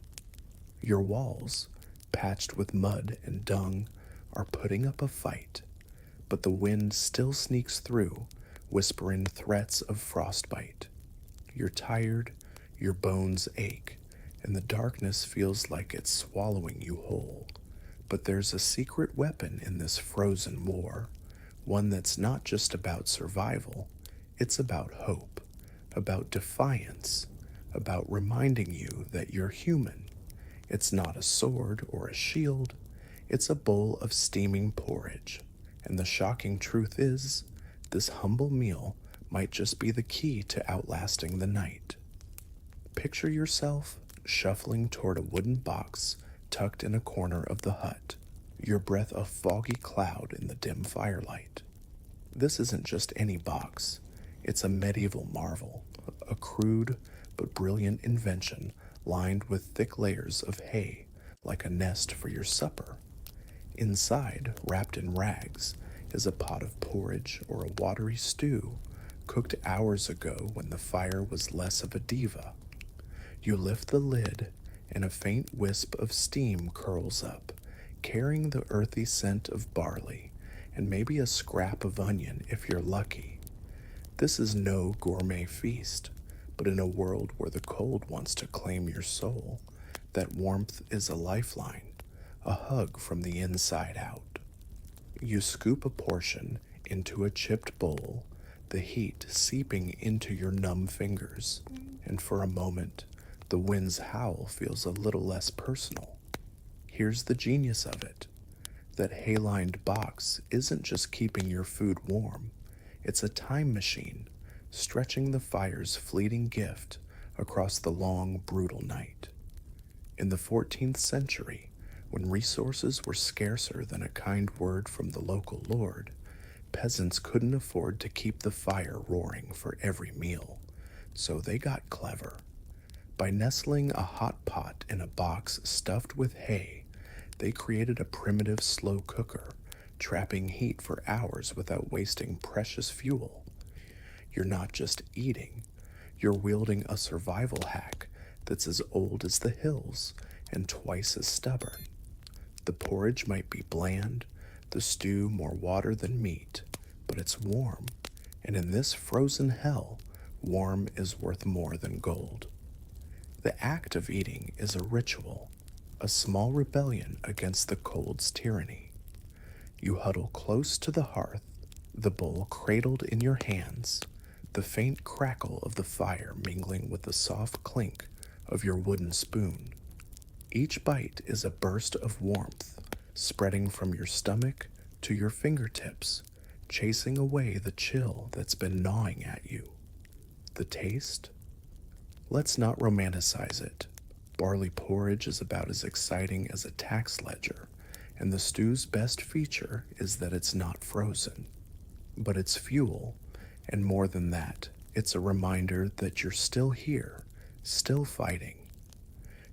Your walls, patched with mud and dung, are putting up a fight, but the wind still sneaks through, whispering threats of frostbite. You're tired, your bones ache, and the darkness feels like it's swallowing you whole. But there's a secret weapon in this frozen war, one that's not just about survival, it's about hope, about defiance, about reminding you that you're human. It's not a sword or a shield, it's a bowl of steaming porridge. And the shocking truth is, this humble meal might just be the key to outlasting the night. Picture yourself shuffling toward a wooden box tucked in a corner of the hut, your breath a foggy cloud in the dim firelight. This isn't just any box, it's a medieval marvel, a crude but brilliant invention lined with thick layers of hay, like a nest for your supper. Inside, wrapped in rags, is a pot of porridge or a watery stew, cooked hours ago when the fire was less of a diva. You lift the lid, and a faint wisp of steam curls up, carrying the earthy scent of barley and maybe a scrap of onion if you're lucky. This is no gourmet feast, but in a world where the cold wants to claim your soul, that warmth is a lifeline, a hug from the inside out. You scoop a portion into a chipped bowl, the heat seeping into your numb fingers, and for a moment, the wind's howl feels a little less personal. Here's the genius of it. That hay-lined box isn't just keeping your food warm, it's a time machine, stretching the fire's fleeting gift across the long, brutal night. In the 14th century, when resources were scarcer than a kind word from the local lord, peasants couldn't afford to keep the fire roaring for every meal, so they got clever. By nestling a hot pot in a box stuffed with hay, they created a primitive slow cooker, trapping heat for hours without wasting precious fuel. You're not just eating, you're wielding a survival hack that's as old as the hills and twice as stubborn. The porridge might be bland, the stew more water than meat, but it's warm, and in this frozen hell, warm is worth more than gold. The act of eating is a ritual, a small rebellion against the cold's tyranny. You huddle close to the hearth, the bowl cradled in your hands, the faint crackle of the fire mingling with the soft clink of your wooden spoon. Each bite is a burst of warmth, spreading from your stomach to your fingertips, chasing away the chill that's been gnawing at you. The taste? Let's not romanticize it. Barley porridge is about as exciting as a tax ledger, and the stew's best feature is that it's not frozen. But it's fuel, and more than that, it's a reminder that you're still here, still fighting.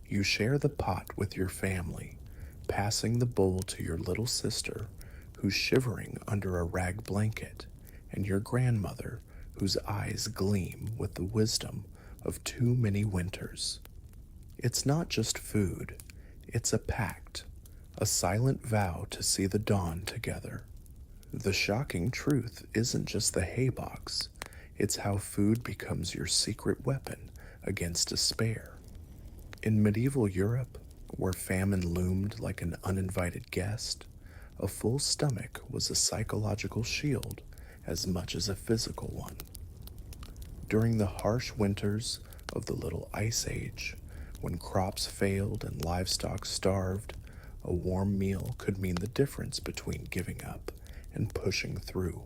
You share the pot with your family, passing the bowl to your little sister, who's shivering under a rag blanket, and your grandmother, whose eyes gleam with the wisdom of too many winters. It's not just food, it's a pact, a silent vow to see the dawn together. The shocking truth isn't just the hay box, it's how food becomes your secret weapon against despair. In medieval Europe, where famine loomed like an uninvited guest, a full stomach was a psychological shield as much as a physical one. During the harsh winters of the Little Ice Age, when crops failed and livestock starved, a warm meal could mean the difference between giving up and pushing through.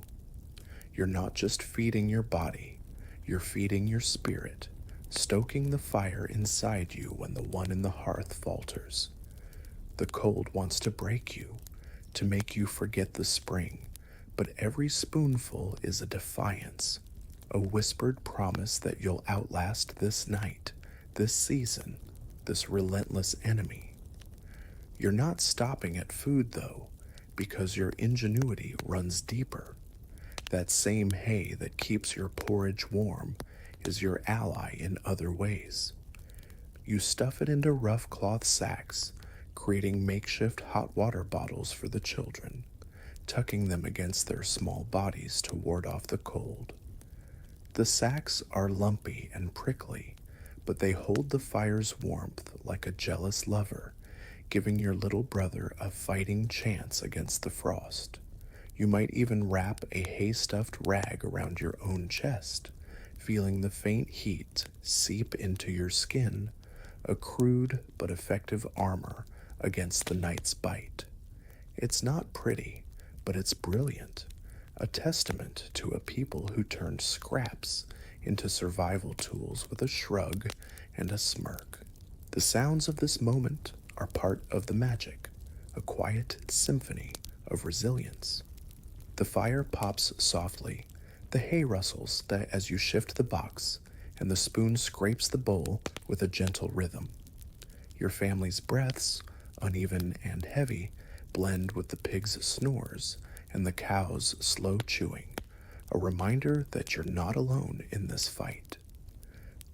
You're not just feeding your body, you're feeding your spirit, stoking the fire inside you when the one in the hearth falters. The cold wants to break you, to make you forget the spring, but every spoonful is a defiance, a whispered promise that you'll outlast this night, this season, this relentless enemy. You're not stopping at food, though, because your ingenuity runs deeper. That same hay that keeps your porridge warm is your ally in other ways. You stuff it into rough cloth sacks, creating makeshift hot water bottles for the children, tucking them against their small bodies to ward off the cold. The sacks are lumpy and prickly, but they hold the fire's warmth like a jealous lover, giving your little brother a fighting chance against the frost. You might even wrap a hay-stuffed rag around your own chest, feeling the faint heat seep into your skin, a crude but effective armor against the night's bite. It's not pretty, but it's brilliant, a testament to a people who turned scraps into survival tools with a shrug and a smirk. The sounds of this moment are part of the magic, a quiet symphony of resilience. The fire pops softly, the hay rustles as you shift the box, and the spoon scrapes the bowl with a gentle rhythm. Your family's breaths, uneven and heavy, blend with the pig's snores and the cow's slow chewing, a reminder that you're not alone in this fight.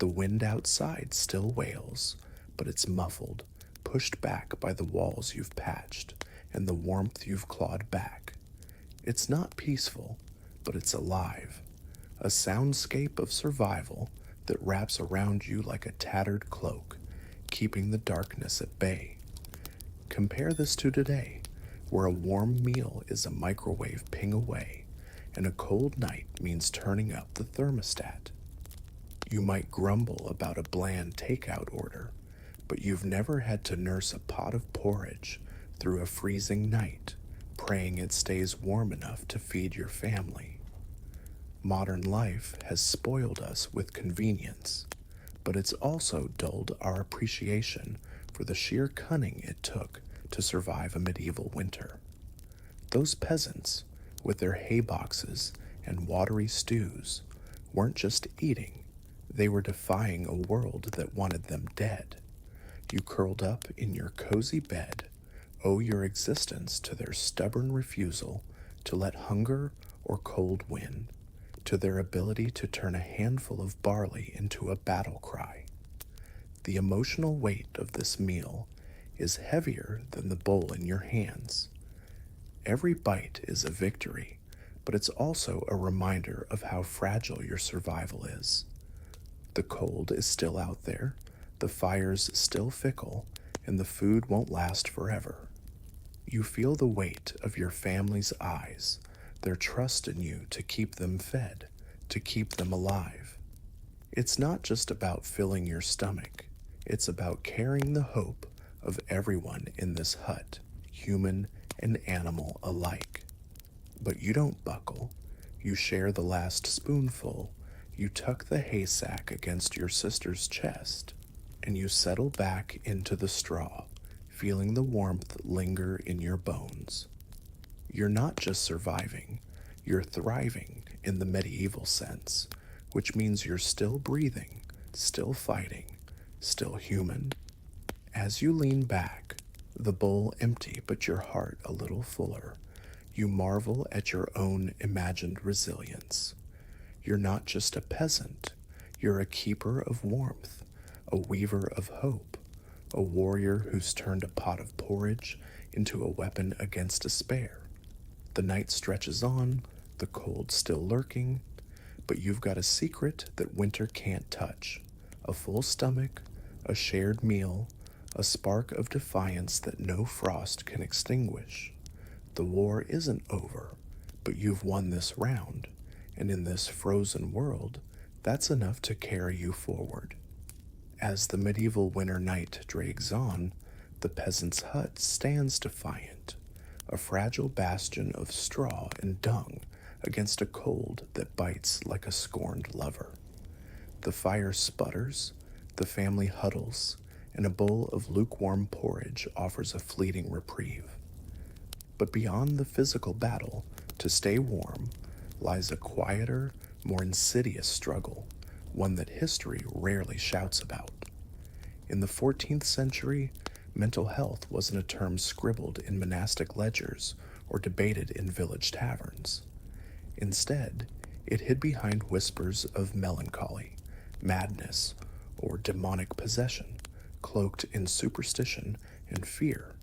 The wind outside still wails, but it's muffled, pushed back by the walls you've patched and the warmth you've clawed back. It's not peaceful, but it's alive, a soundscape of survival that wraps around you like a tattered cloak, keeping the darkness at bay. Compare this to today, where a warm meal is a microwave ping away, and a cold night means turning up the thermostat. You might grumble about a bland takeout order, but you've never had to nurse a pot of porridge through a freezing night, praying it stays warm enough to feed your family. Modern life has spoiled us with convenience, but it's also dulled our appreciation for the sheer cunning it took to survive a medieval winter. Those peasants, with their hay boxes and watery stews, weren't just eating, they were defying a world that wanted them dead. You curled up in your cozy bed, owe your existence to their stubborn refusal to let hunger or cold win, to their ability to turn a handful of barley into a battle cry. The emotional weight of this meal is heavier than the bowl in your hands. Every bite is a victory, but it's also a reminder of how fragile your survival is. The cold is still out there, the fire's still fickle, and the food won't last forever. You feel the weight of your family's eyes, their trust in you to keep them fed, to keep them alive. It's not just about filling your stomach, it's about carrying the hope of everyone in this hut, human and animal alike. But you don't buckle, you share the last spoonful, you tuck the haysack against your sister's chest, and you settle back into the straw, feeling the warmth linger in your bones. You're not just surviving, you're thriving in the medieval sense, which means you're still breathing, still fighting, still human. As you lean back, the bowl empty but your heart a little fuller, you marvel at your own imagined resilience. You're not just a peasant, you're a keeper of warmth, a weaver of hope, a warrior who's turned a pot of porridge into a weapon against despair. The night stretches on, the cold still lurking, but you've got a secret that winter can't touch, a full stomach, a shared meal, a spark of defiance that no frost can extinguish. The war isn't over, but you've won this round, and in this frozen world, that's enough to carry you forward. As the medieval winter night drags on, the peasant's hut stands defiant, a fragile bastion of straw and dung against a cold that bites like a scorned lover. The fire sputters, the family huddles, and a bowl of lukewarm porridge offers a fleeting reprieve. But beyond the physical battle, to stay warm, lies a quieter, more insidious struggle, one that history rarely shouts about. In the 14th century, mental health wasn't a term scribbled in monastic ledgers or debated in village taverns. Instead, it hid behind whispers of melancholy, madness, or demonic possession, cloaked in superstition and fear.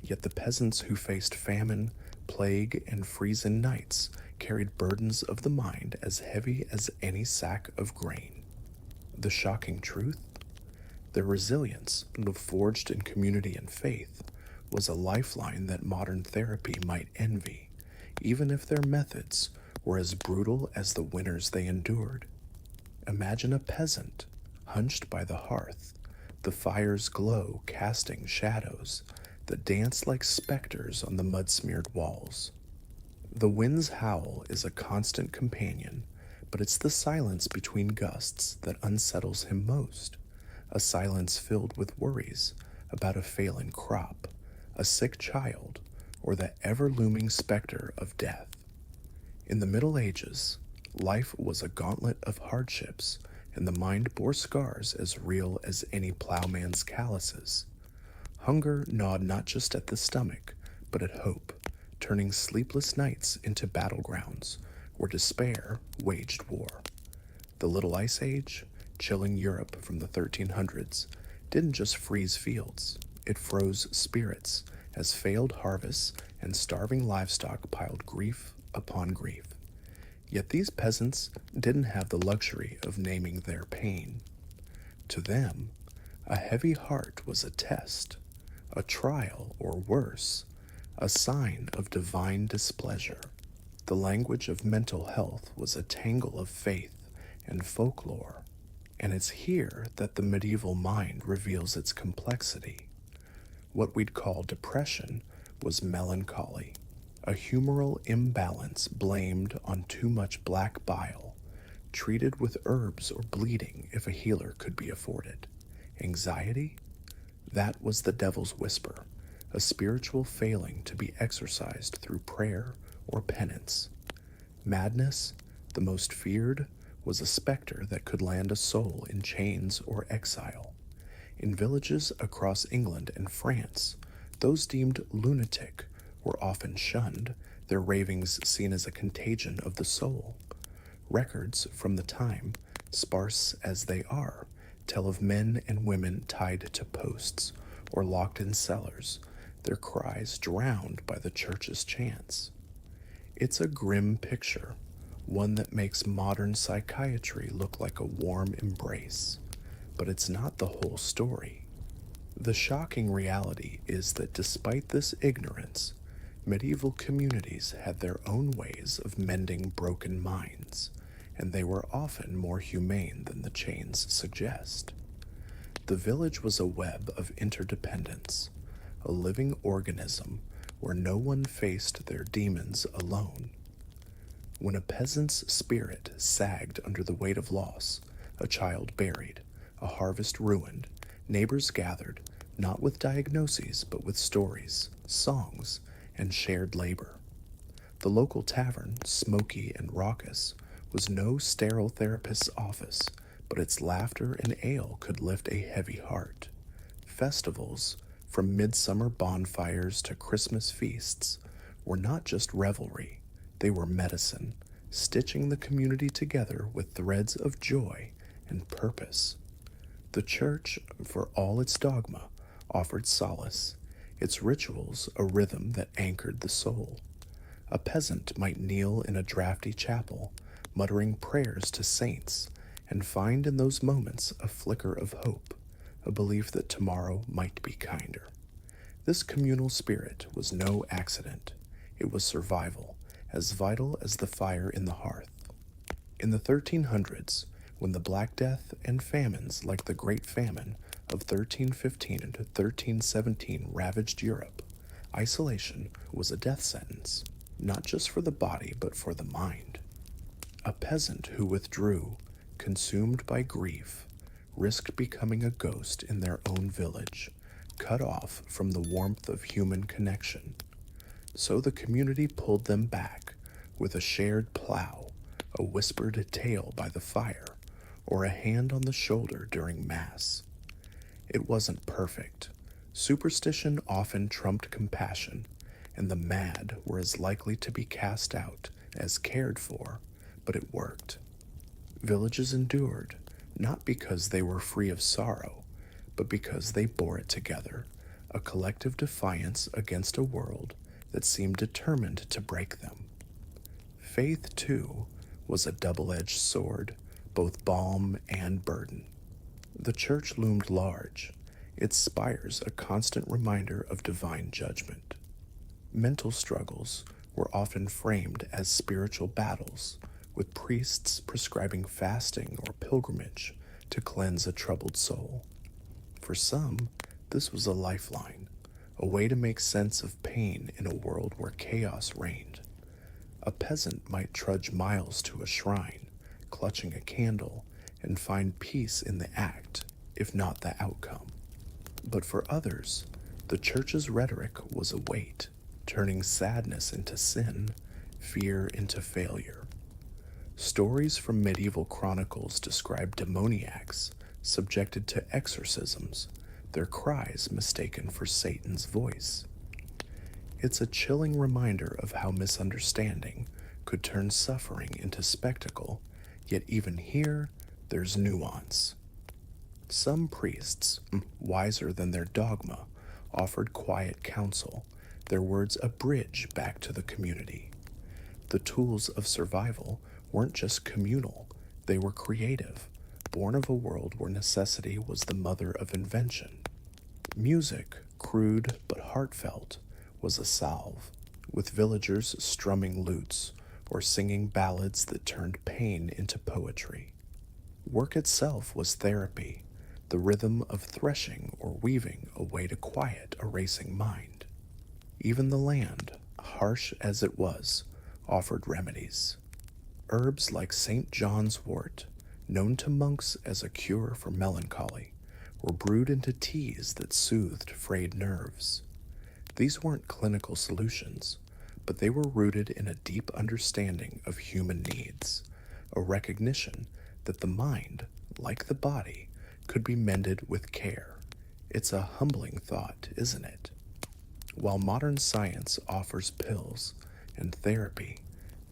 Yet the peasants who faced famine, plague, and freezing nights carried burdens of the mind as heavy as any sack of grain. The shocking truth? Their resilience, forged in community and faith, was a lifeline that modern therapy might envy, even if their methods were as brutal as the winters they endured. Imagine a peasant, hunched by the hearth, the fire's glow casting shadows that dance like specters on the mud-smeared walls. The wind's howl is a constant companion, but it's the silence between gusts that unsettles him most, a silence filled with worries about a failing crop, a sick child, or the ever-looming specter of death. In the Middle Ages, life was a gauntlet of hardships, and the mind bore scars as real as any plowman's calluses. Hunger gnawed not just at the stomach, but at hope, turning sleepless nights into battlegrounds where despair waged war. The Little Ice Age, chilling Europe from the 1300s, didn't just freeze fields, it froze spirits as failed harvests and starving livestock piled grief upon grief. Yet these peasants didn't have the luxury of naming their pain. To them, a heavy heart was a test, a trial, or worse, a sign of divine displeasure. The language of mental health was a tangle of faith and folklore, and it's here that the medieval mind reveals its complexity. What we'd call depression was melancholy, a humoral imbalance blamed on too much black bile, treated with herbs or bleeding if a healer could be afforded. Anxiety? That was the devil's whisper, a spiritual failing to be exorcised through prayer or penance. Madness, the most feared, was a specter that could land a soul in chains or exile. In villages across England and France, those deemed lunatic were often shunned, their ravings seen as a contagion of the soul. Records from the time, sparse as they are, tell of men and women tied to posts or locked in cellars, their cries drowned by the church's chants. It's a grim picture, one that makes modern psychiatry look like a warm embrace, but it's not the whole story. The shocking reality is that despite this ignorance, medieval communities had their own ways of mending broken minds, and they were often more humane than the chains suggest. The village was a web of interdependence, a living organism where no one faced their demons alone. When a peasant's spirit sagged under the weight of loss, a child buried, a harvest ruined, neighbors gathered, not with diagnoses but with stories, songs, and shared labor. The local tavern, smoky and raucous, was no sterile therapist's office, but its laughter and ale could lift a heavy heart. Festivals, from midsummer bonfires to Christmas feasts, were not just revelry, they were medicine, stitching the community together with threads of joy and purpose. The church, for all its dogma, offered solace, its rituals a rhythm that anchored the soul. A peasant might kneel in a drafty chapel, muttering prayers to saints, and find in those moments a flicker of hope, a belief that tomorrow might be kinder. This communal spirit was no accident. It was survival, as vital as the fire in the hearth. In the 1300s, when the Black Death and famines like the Great Famine of 1315 and 1317 ravaged Europe, isolation was a death sentence, not just for the body but for the mind. A peasant who withdrew, consumed by grief, risked becoming a ghost in their own village, cut off from the warmth of human connection. So the community pulled them back with a shared plow, a whispered tale by the fire, or a hand on the shoulder during Mass. It wasn't perfect. Superstition often trumped compassion, and the mad were as likely to be cast out as cared for, but it worked. Villages endured, not because they were free of sorrow, but because they bore it together, a collective defiance against a world that seemed determined to break them. Faith, too, was a double-edged sword, both balm and burden. The church loomed large, its spires a constant reminder of divine judgment. Mental struggles were often framed as spiritual battles, with priests prescribing fasting or pilgrimage to cleanse a troubled soul. For some, this was a lifeline, a way to make sense of pain in a world where chaos reigned. A peasant might trudge miles to a shrine, clutching a candle, and find peace in the act, if not the outcome. But for others, the church's rhetoric was a weight, turning sadness into sin, fear into failure. Stories from medieval chronicles describe demoniacs subjected to exorcisms, their cries mistaken for Satan's voice. It's a chilling reminder of how misunderstanding could turn suffering into spectacle, yet even here, there's nuance. Some priests, wiser than their dogma, offered quiet counsel, their words a bridge back to the community. The tools of survival weren't just communal, they were creative, born of a world where necessity was the mother of invention. Music, crude but heartfelt, was a salve, with villagers strumming lutes or singing ballads that turned pain into poetry. Work itself was therapy, the rhythm of threshing or weaving a way to quiet a racing mind. Even the land, harsh as it was, offered remedies. Herbs like St. John's wort, known to monks as a cure for melancholy, were brewed into teas that soothed frayed nerves. These weren't clinical solutions, but they were rooted in a deep understanding of human needs, a recognition that the mind, like the body, could be mended with care. It's a humbling thought, isn't it? While modern science offers pills and therapy,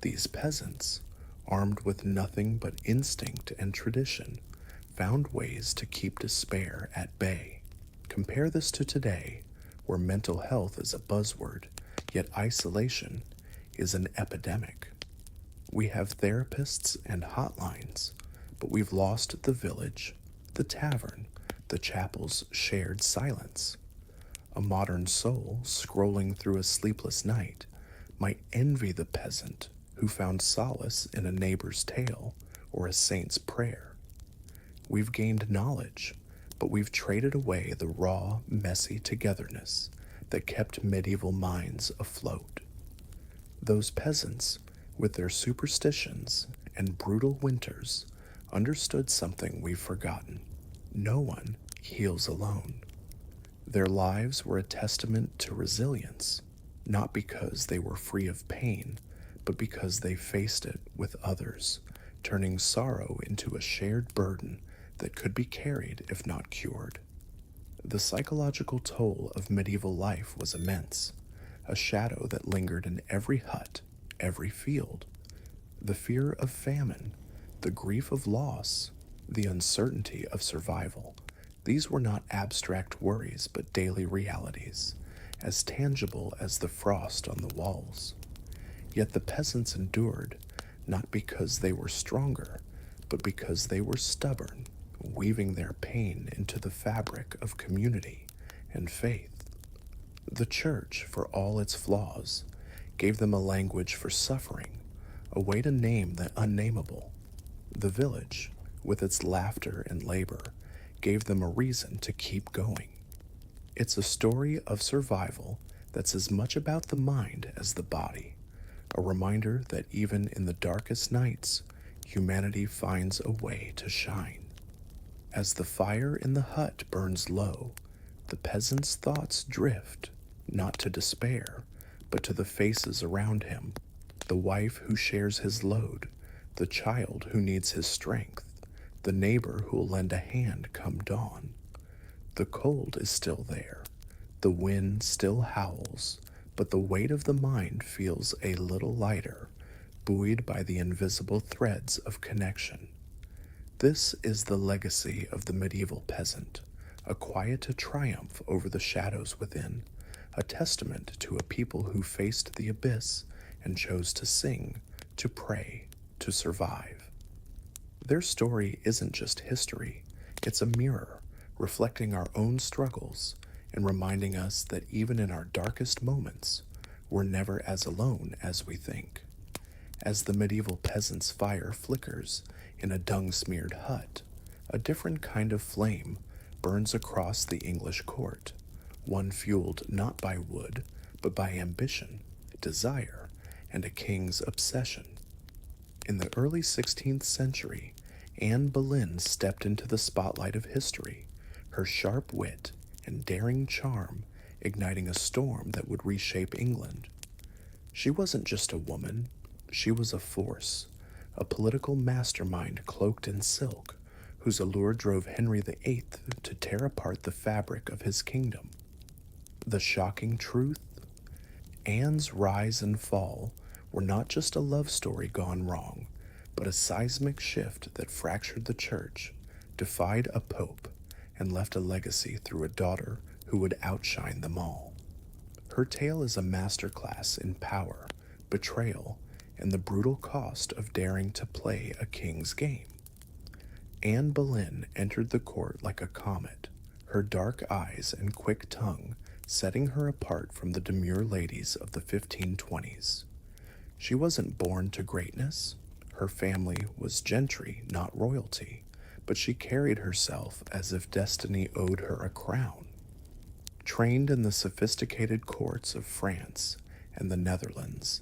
these peasants, armed with nothing but instinct and tradition, found ways to keep despair at bay. Compare this to today, where mental health is a buzzword, yet isolation is an epidemic. We have therapists and hotlines, but we've lost the village, the tavern, the chapel's shared silence. A modern soul scrolling through a sleepless night might envy the peasant who found solace in a neighbor's tale or a saint's prayer. We've gained knowledge, but we've traded away the raw, messy togetherness that kept medieval minds afloat. Those peasants, with their superstitions and brutal winters, understood something we've forgotten. No one heals alone. Their lives were a testament to resilience, not because they were free of pain, but because they faced it with others, turning sorrow into a shared burden that could be carried if not cured. The psychological toll of medieval life was immense, a shadow that lingered in every hut, every field. The fear of famine, the grief of loss, the uncertainty of survival, these were not abstract worries but daily realities, as tangible as the frost on the walls. Yet the peasants endured, not because they were stronger, but because they were stubborn, weaving their pain into the fabric of community and faith. The church, for all its flaws, gave them a language for suffering, a way to name the unnameable. The village, with its laughter and labor, gave them a reason to keep going. It's a story of survival that's as much about the mind as the body, a reminder that even in the darkest nights, humanity finds a way to shine. As the fire in the hut burns low, the peasant's thoughts drift, not to despair, but to the faces around him, the wife who shares his load, the child who needs his strength, the neighbor who'll lend a hand come dawn. The cold is still there, the wind still howls, but the weight of the mind feels a little lighter, buoyed by the invisible threads of connection. This is the legacy of the medieval peasant, a quiet triumph over the shadows within, a testament to a people who faced the abyss and chose to sing, to pray, to survive. Their story isn't just history, it's a mirror, reflecting our own struggles and reminding us that even in our darkest moments, we're never as alone as we think. As the medieval peasant's fire flickers in a dung-smeared hut, a different kind of flame burns across the English court, one fueled not by wood, but by ambition, desire, and a king's obsession. In the early 16th century, Anne Boleyn stepped into the spotlight of history, her sharp wit and daring charm igniting a storm that would reshape England. She wasn't just a woman, she was a force, a political mastermind cloaked in silk, whose allure drove Henry VIII to tear apart the fabric of his kingdom. The shocking truth? Anne's rise and fall were not just a love story gone wrong, But a seismic shift that fractured the church, defied a pope, and left a legacy through a daughter who would outshine them all. Her tale is a masterclass in power, betrayal, and the brutal cost of daring to play a king's game. Anne Boleyn entered the court like a comet, her dark eyes and quick tongue setting her apart from the demure ladies of the 1520s. She wasn't born to greatness. Her family was gentry, not royalty, but she carried herself as if destiny owed her a crown. Trained in the sophisticated courts of France and the Netherlands,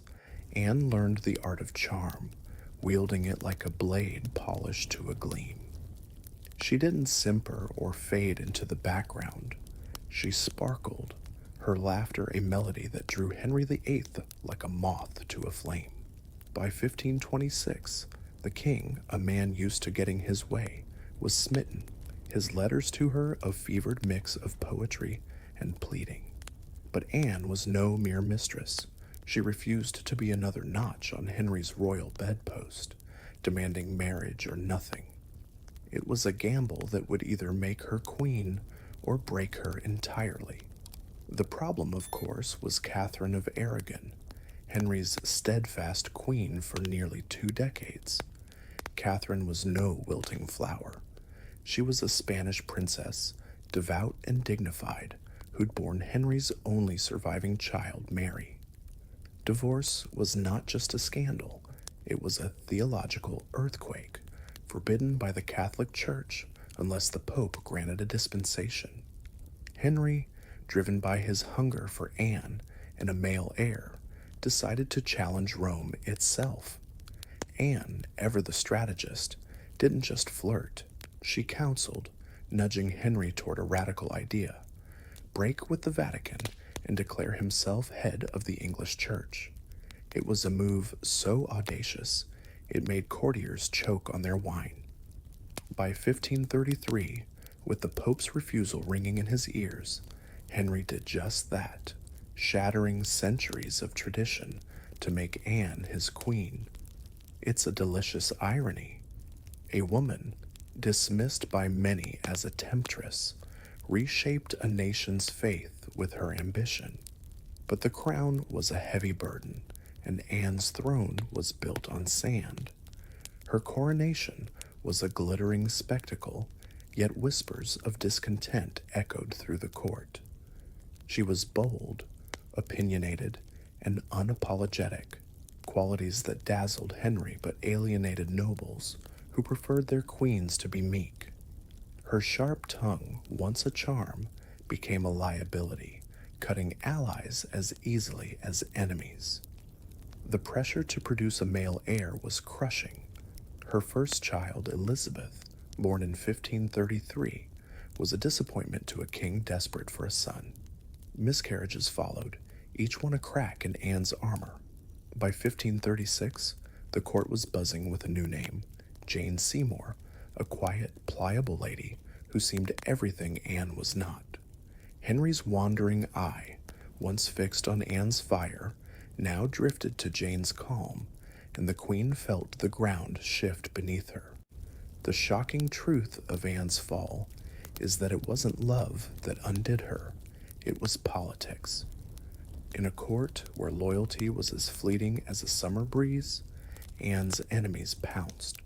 Anne learned the art of charm, wielding it like a blade polished to a gleam. She didn't simper or fade into the background. She sparkled, her laughter a melody that drew Henry VIII like a moth to a flame. By 1526, the king, a man used to getting his way, was smitten, his letters to her a fevered mix of poetry and pleading. But Anne was no mere mistress. She refused to be another notch on Henry's royal bedpost, demanding marriage or nothing. It was a gamble that would either make her queen or break her entirely. The problem, of course, was Catherine of Aragon, Henry's steadfast queen for nearly 2 decades. Catherine was no wilting flower. She was a Spanish princess, devout and dignified, who'd borne Henry's only surviving child, Mary. Divorce was not just a scandal, it was a theological earthquake, forbidden by the Catholic Church unless the Pope granted a dispensation. Henry, driven by his hunger for Anne and a male heir, decided to challenge Rome itself. Anne, ever the strategist, didn't just flirt. She counseled, nudging Henry toward a radical idea: break with the Vatican and declare himself head of the English Church. It was a move so audacious, it made courtiers choke on their wine. By 1533, with the Pope's refusal ringing in his ears, Henry did just that, shattering centuries of tradition to make Anne his queen. It's a delicious irony. A woman, dismissed by many as a temptress, reshaped a nation's faith with her ambition. But the crown was a heavy burden, and Anne's throne was built on sand. Her coronation was a glittering spectacle, yet whispers of discontent echoed through the court. She was bold, opinionated, and unapologetic, qualities that dazzled Henry but alienated nobles who preferred their queens to be meek. Her sharp tongue, once a charm, became a liability, cutting allies as easily as enemies. The pressure to produce a male heir was crushing. Her first child, Elizabeth, born in 1533, was a disappointment to a king desperate for a son. Miscarriages followed, each one a crack in Anne's armor. By 1536, the court was buzzing with a new name, Jane Seymour, a quiet, pliable lady who seemed everything Anne was not. Henry's wandering eye, once fixed on Anne's fire, now drifted to Jane's calm, and the queen felt the ground shift beneath her. The shocking truth of Anne's fall is that it wasn't love that undid her, it was politics. In a court where loyalty was as fleeting as a summer breeze, Anne's enemies pounced.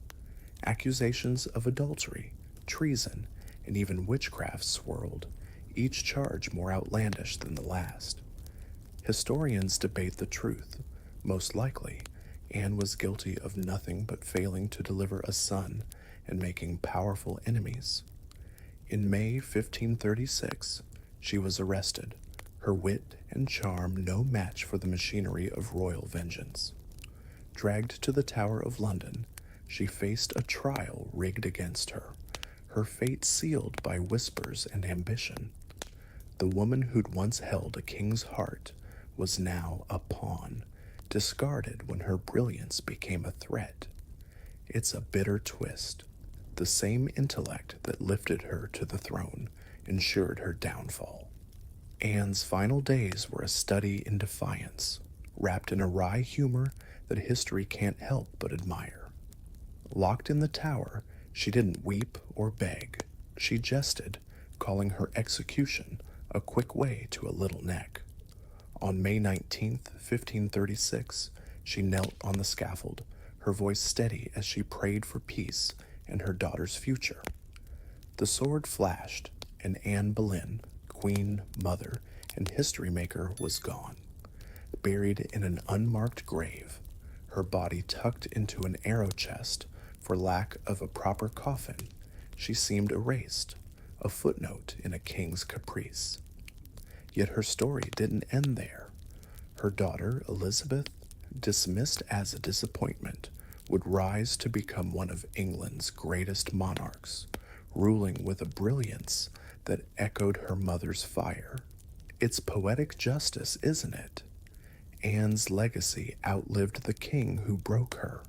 Accusations of adultery, treason, and even witchcraft swirled, each charge more outlandish than the last. Historians debate the truth. Most likely, Anne was guilty of nothing but failing to deliver a son and making powerful enemies. In May 1536, she was arrested, her wit and charm no match for the machinery of royal vengeance. Dragged to the Tower of London, she faced a trial rigged against her, her fate sealed by whispers and ambition. The woman who'd once held a king's heart was now a pawn, discarded when her brilliance became a threat. It's a bitter twist. The same intellect that lifted her to the throne ensured her downfall. Anne's final days were a study in defiance, wrapped in a wry humor that history can't help but admire. Locked in the tower, she didn't weep or beg. She jested, calling her execution a quick way to a little neck. On May 19th, 1536, she knelt on the scaffold, her voice steady as she prayed for peace and her daughter's future. The sword flashed, and Anne Boleyn, queen, mother, and history maker, was gone, buried in an unmarked grave, her body tucked into an arrow chest for lack of a proper coffin. She seemed erased, a footnote in a king's caprice. Yet her story didn't end there. Her daughter, Elizabeth, dismissed as a disappointment, would rise to become one of England's greatest monarchs, ruling with a brilliance that echoed her mother's fire. It's poetic justice, isn't it? Anne's legacy outlived the king who broke her.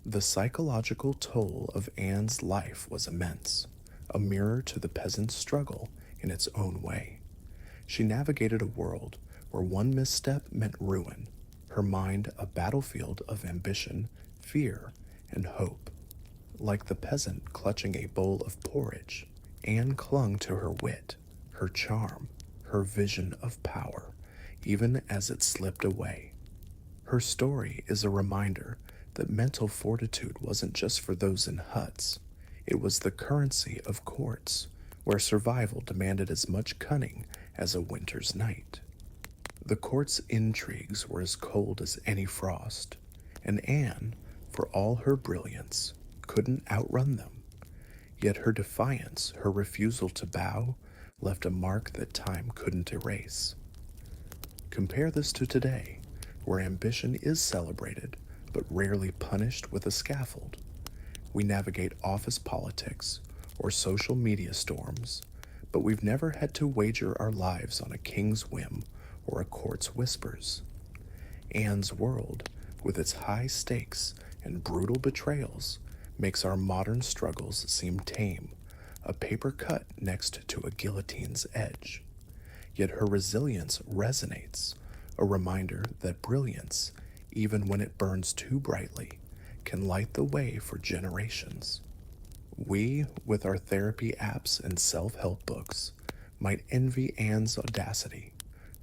The psychological toll of Anne's life was immense, a mirror to the peasant's struggle in its own way. She navigated a world where one misstep meant ruin, her mind a battlefield of ambition, fear, and hope. Like the peasant clutching a bowl of porridge, Anne clung to her wit, her charm, her vision of power, even as it slipped away. Her story is a reminder that mental fortitude wasn't just for those in huts. It was the currency of courts, where survival demanded as much cunning as a winter's night. The court's intrigues were as cold as any frost, and Anne, for all her brilliance, couldn't outrun them. Yet her defiance, her refusal to bow, left a mark that time couldn't erase. Compare this to today, where ambition is celebrated, but rarely punished with a scaffold. We navigate office politics or social media storms, but we've never had to wager our lives on a king's whim or a court's whispers. Anne's world, with its high stakes and brutal betrayals, makes our modern struggles seem tame, a paper cut next to a guillotine's edge. Yet her resilience resonates, a reminder that brilliance, even when it burns too brightly, can light the way for generations. We, with our therapy apps and self-help books, might envy Anne's audacity,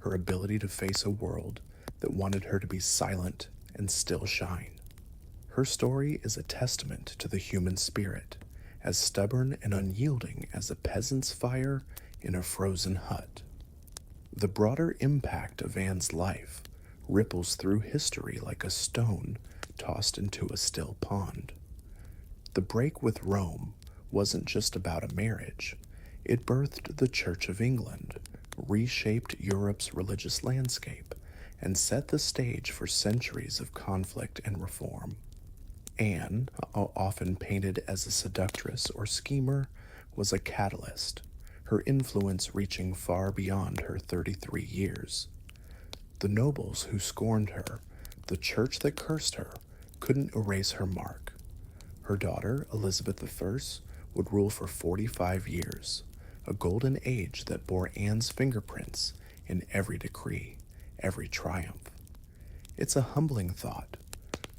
her ability to face a world that wanted her to be silent and still shine. Her story is a testament to the human spirit, as stubborn and unyielding as a peasant's fire in a frozen hut. The broader impact of Anne's life ripples through history like a stone tossed into a still pond. The break with Rome wasn't just about a marriage. It birthed the Church of England, reshaped Europe's religious landscape, and set the stage for centuries of conflict and reform. Anne, often painted as a seductress or schemer, was a catalyst, her influence reaching far beyond her 33 years. The nobles who scorned her, the church that cursed her, couldn't erase her mark. Her daughter, Elizabeth I, would rule for 45 years, a golden age that bore Anne's fingerprints in every decree, every triumph. It's a humbling thought.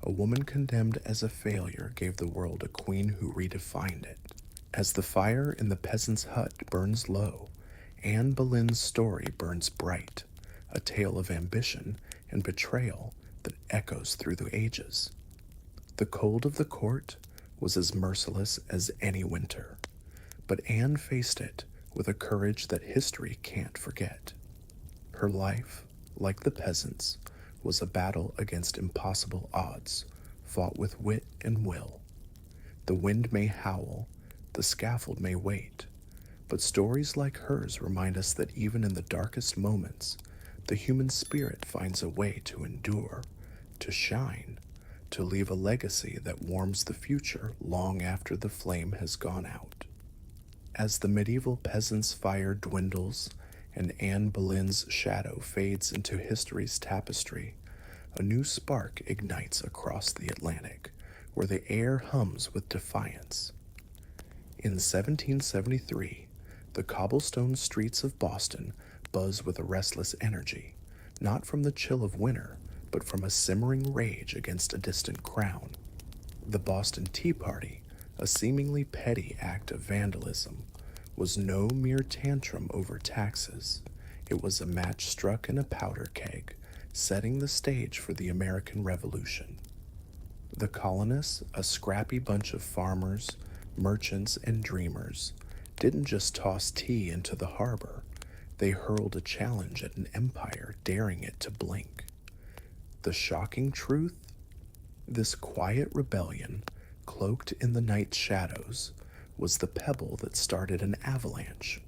A woman condemned as a failure gave the world a queen who redefined it. As the fire in the peasant's hut burns low, Anne Boleyn's story burns bright, a tale of ambition and betrayal that echoes through the ages. The cold of the court was as merciless as any winter, but Anne faced it with a courage that history can't forget. Her life, like the peasants', was a battle against impossible odds, fought with wit and will. The wind may howl, the scaffold may wait, but stories like hers remind us that even in the darkest moments, the human spirit finds a way to endure, to shine, to leave a legacy that warms the future long after the flame has gone out. As the medieval peasant's fire dwindles and Anne Boleyn's shadow fades into history's tapestry, a new spark ignites across the Atlantic, where the air hums with defiance. In 1773, the cobblestone streets of Boston buzz with a restless energy, not from the chill of winter, but from a simmering rage against a distant crown. The Boston Tea Party, a seemingly petty act of vandalism, was no mere tantrum over taxes. It was a match struck in a powder keg, setting the stage for the American Revolution. The colonists, a scrappy bunch of farmers, merchants, and dreamers, didn't just toss tea into the harbor. They hurled a challenge at an empire daring it to blink. The shocking truth? This quiet rebellion, cloaked in the night shadows, was the pebble that started an avalanche,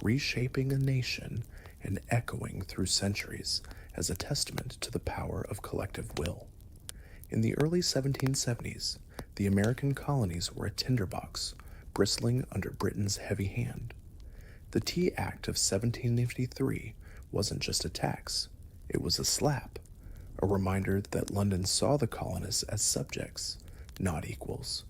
reshaping a nation and echoing through centuries as a testament to the power of collective will. In the early 1770s, the American colonies were a tinderbox, bristling under Britain's heavy hand. The Tea Act of 1753 wasn't just a tax, it was a slap, a reminder that London saw the colonists as subjects, not equals.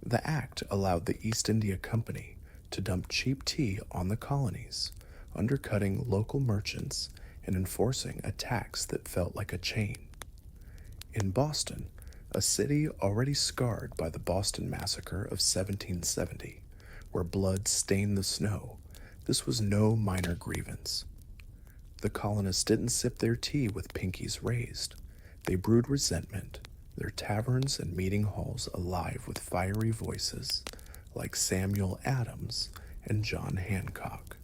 The act allowed the East India Company to dump cheap tea on the colonies, undercutting local merchants and enforcing a tax that felt like a chain. In Boston, a city already scarred by the Boston Massacre of 1770, where blood stained the snow, this was no minor grievance. The colonists didn't sip their tea with pinkies raised. They brewed resentment, their taverns and meeting halls alive with fiery voices like Samuel Adams and John Hancock.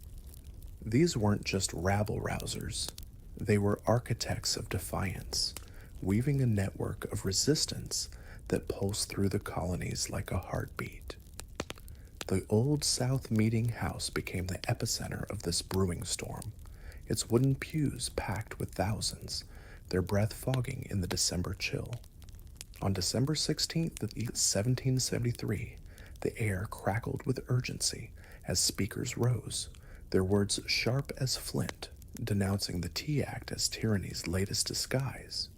These weren't just rabble-rousers. They were architects of defiance, weaving a network of resistance that pulsed through the colonies like a heartbeat. The Old South Meeting House became the epicenter of this brewing storm, its wooden pews packed with thousands, their breath fogging in the December chill. On December 16th of 1773, the air crackled with urgency as speakers rose, their words sharp as flint, denouncing the Tea Act as tyranny's latest disguise.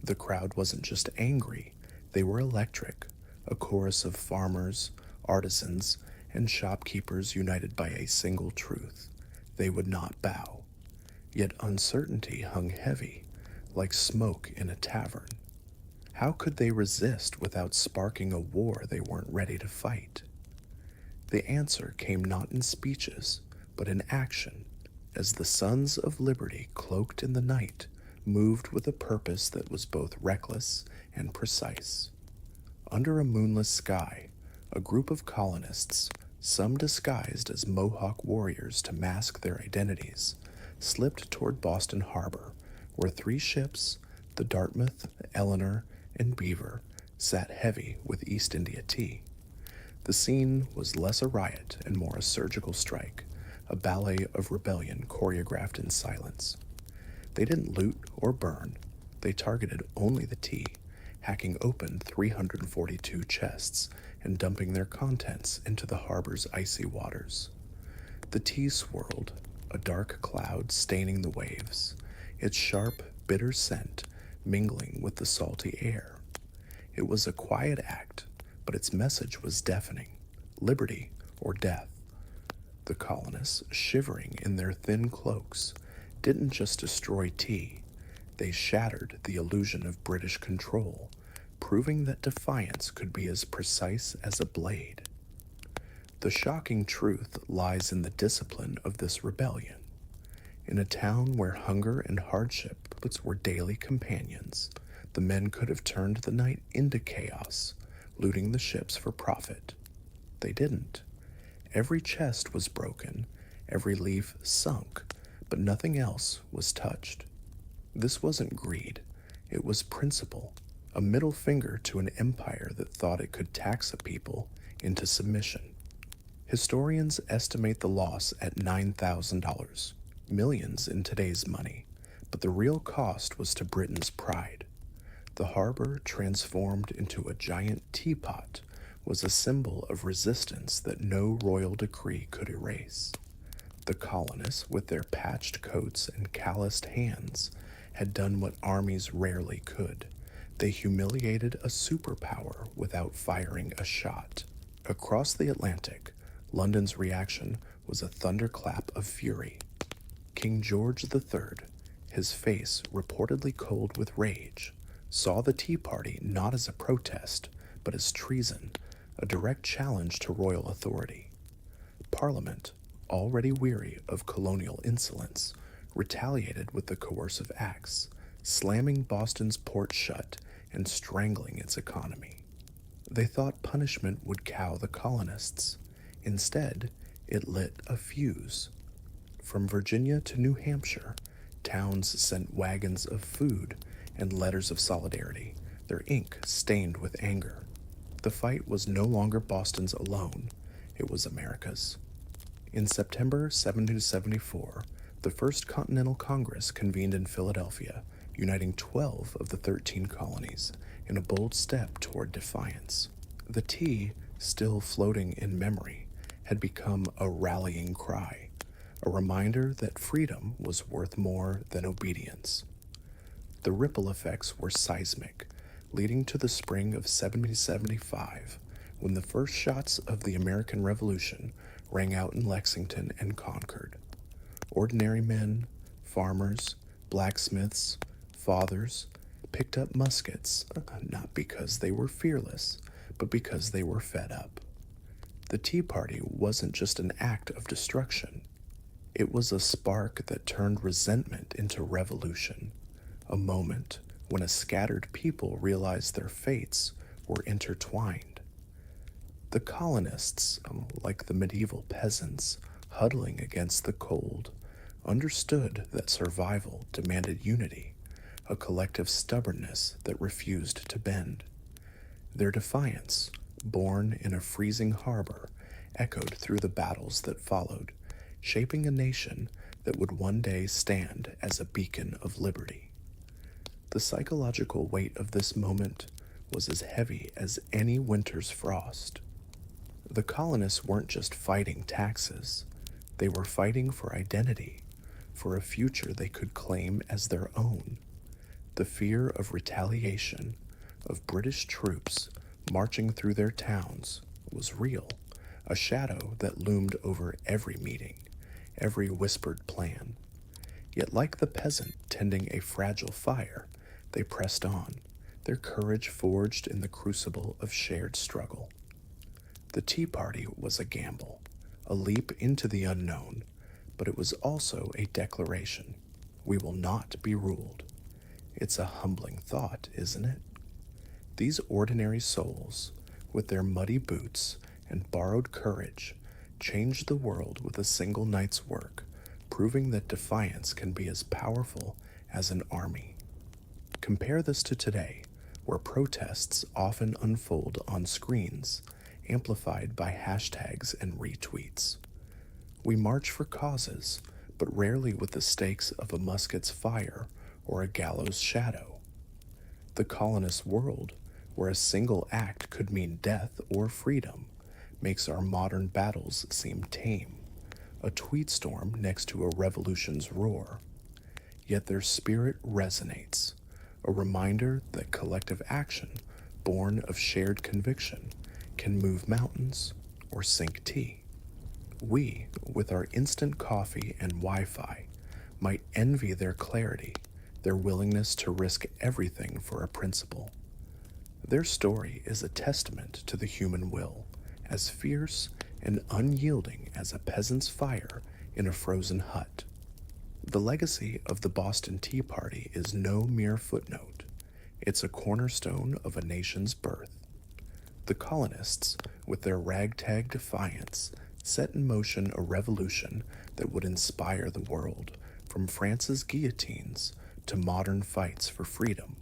The crowd wasn't just angry, they were electric, a chorus of farmers, artisans, and shopkeepers united by a single truth: they would not bow. Yet uncertainty hung heavy, like smoke in a tavern. How could they resist without sparking a war they weren't ready to fight? The answer came not in speeches, but in action, as the Sons of Liberty, cloaked in the night, moved with a purpose that was both reckless and precise. Under a moonless sky, a group of colonists, some disguised as Mohawk warriors to mask their identities, slipped toward Boston Harbor, where 3 ships, the Dartmouth, Eleanor, and Beaver, sat heavy with East India tea. The scene was less a riot and more a surgical strike, a ballet of rebellion choreographed in silence. They didn't loot or burn. They targeted only the tea, hacking open 342 chests and dumping their contents into the harbor's icy waters. The tea swirled, a dark cloud staining the waves, its sharp, bitter scent mingling with the salty air. It was a quiet act, but its message was deafening: liberty or death. The colonists, shivering in their thin cloaks, didn't just destroy tea, they shattered the illusion of British control, proving that defiance could be as precise as a blade. The shocking truth lies in the discipline of this rebellion. In a town where hunger and hardship were daily companions, the men could have turned the night into chaos, looting the ships for profit. They didn't. Every chest was broken, every leaf sunk, but nothing else was touched. This wasn't greed, it was principle, a middle finger to an empire that thought it could tax a people into submission. Historians estimate the loss at $9,000, millions in today's money, but the real cost was to Britain's pride. The harbor, transformed into a giant teapot, was a symbol of resistance that no royal decree could erase. The colonists, with their patched coats and calloused hands, had done what armies rarely could. They humiliated a superpower without firing a shot. Across the Atlantic, London's reaction was a thunderclap of fury. King George III, his face reportedly cold with rage, saw the Tea Party not as a protest, but as treason, a direct challenge to royal authority. Parliament, already weary of colonial insolence, retaliated with the coercive acts, slamming Boston's ports shut and strangling its economy. They thought punishment would cow the colonists. Instead, it lit a fuse. From Virginia to New Hampshire, towns sent wagons of food and letters of solidarity, their ink stained with anger. The fight was no longer Boston's alone, it was America's. In September 1774, the First Continental Congress convened in Philadelphia, uniting 12 of the 13 colonies in a bold step toward defiance. The T, still floating in memory, had become a rallying cry, a reminder that freedom was worth more than obedience. The ripple effects were seismic, leading to the spring of 1775, when the first shots of the American Revolution rang out in Lexington and Concord. Ordinary men, farmers, blacksmiths, fathers, picked up muskets, not because they were fearless, but because they were fed up. The Tea Party wasn't just an act of destruction. It was a spark that turned resentment into revolution, a moment when a scattered people realized their fates were intertwined. The colonists, like the medieval peasants huddling against the cold, understood that survival demanded unity, a collective stubbornness that refused to bend. Their defiance, born in a freezing harbor, echoed through the battles that followed, shaping a nation that would one day stand as a beacon of liberty. The psychological weight of this moment was as heavy as any winter's frost. The colonists weren't just fighting taxes, they were fighting for identity, for a future they could claim as their own. The fear of retaliation, of British troops marching through their towns, was real, a shadow that loomed over every meeting, every whispered plan. Yet like the peasant tending a fragile fire, they pressed on, their courage forged in the crucible of shared struggle. The Tea Party was a gamble, a leap into the unknown, but it was also a declaration. We will not be ruled. It's a humbling thought, isn't it? These ordinary souls, with their muddy boots and borrowed courage, changed the world with a single night's work, proving that defiance can be as powerful as an army. Compare this to today, where protests often unfold on screens, amplified by hashtags and retweets. We march for causes, but rarely with the stakes of a musket's fire or a gallows shadow. The colonist world, where a single act could mean death or freedom, makes our modern battles seem tame, a tweet storm next to a revolution's roar. Yet their spirit resonates, a reminder that collective action, born of shared conviction, can move mountains or sink tea. We, with our instant coffee and Wi-Fi, might envy their clarity, their willingness to risk everything for a principle. Their story is a testament to the human will, as fierce and unyielding as a peasant's fire in a frozen hut. The legacy of the Boston Tea Party is no mere footnote. It's a cornerstone of a nation's birth. The colonists, with their ragtag defiance, set in motion a revolution that would inspire the world, from France's guillotines to modern fights for freedom.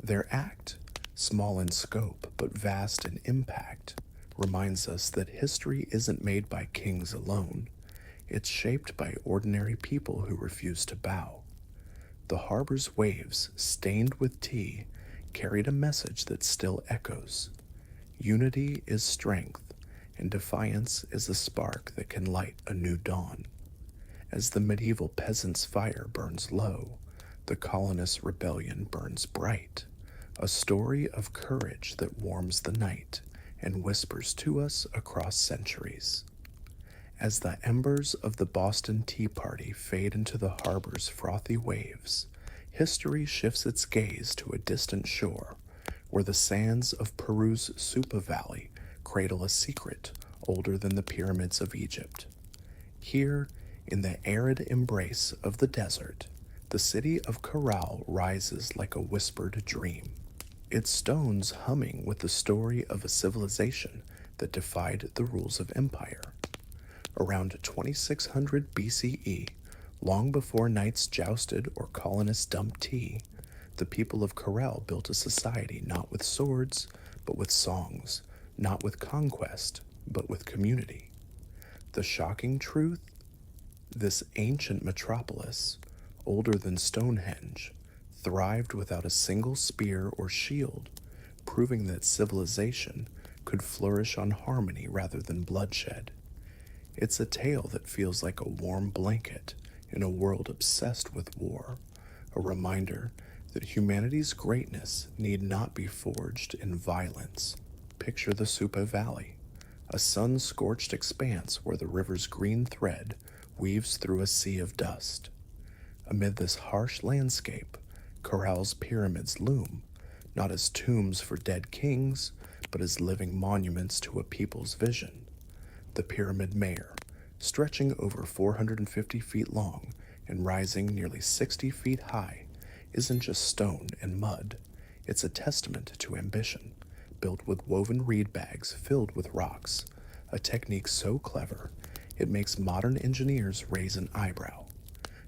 Their act, small in scope but vast in impact, reminds us that history isn't made by kings alone. It's shaped by ordinary people who refuse to bow. The harbor's waves, stained with tea, carried a message that still echoes. Unity is strength, and defiance is a spark that can light a new dawn. As the medieval peasant's fire burns low, the colonist's rebellion burns bright, a story of courage that warms the night and whispers to us across centuries. As the embers of the Boston Tea Party fade into the harbor's frothy waves, history shifts its gaze to a distant shore, where the sands of Peru's Supa Valley cradle a secret older than the pyramids of Egypt. Here, in the arid embrace of the desert, the city of Corral rises like a whispered dream, its stones humming with the story of a civilization that defied the rules of empire. Around 2600 BCE, long before knights jousted or colonists dumped tea, the people of Corral built a society not with swords, but with songs, not with conquest, but with community. The shocking truth? This ancient metropolis, older than Stonehenge, thrived without a single spear or shield, proving that civilization could flourish on harmony rather than bloodshed. It's a tale that feels like a warm blanket in a world obsessed with war, a reminder that humanity's greatness need not be forged in violence. Picture the Supa Valley, a sun-scorched expanse where the river's green thread weaves through a sea of dust. Amid this harsh landscape, Corral's pyramids loom, not as tombs for dead kings, but as living monuments to a people's vision. The Pyramid Mayor, stretching over 450 feet long and rising nearly 60 feet high, isn't just stone and mud. It's a testament to ambition, built with woven reed bags filled with rocks, a technique so clever it makes modern engineers raise an eyebrow.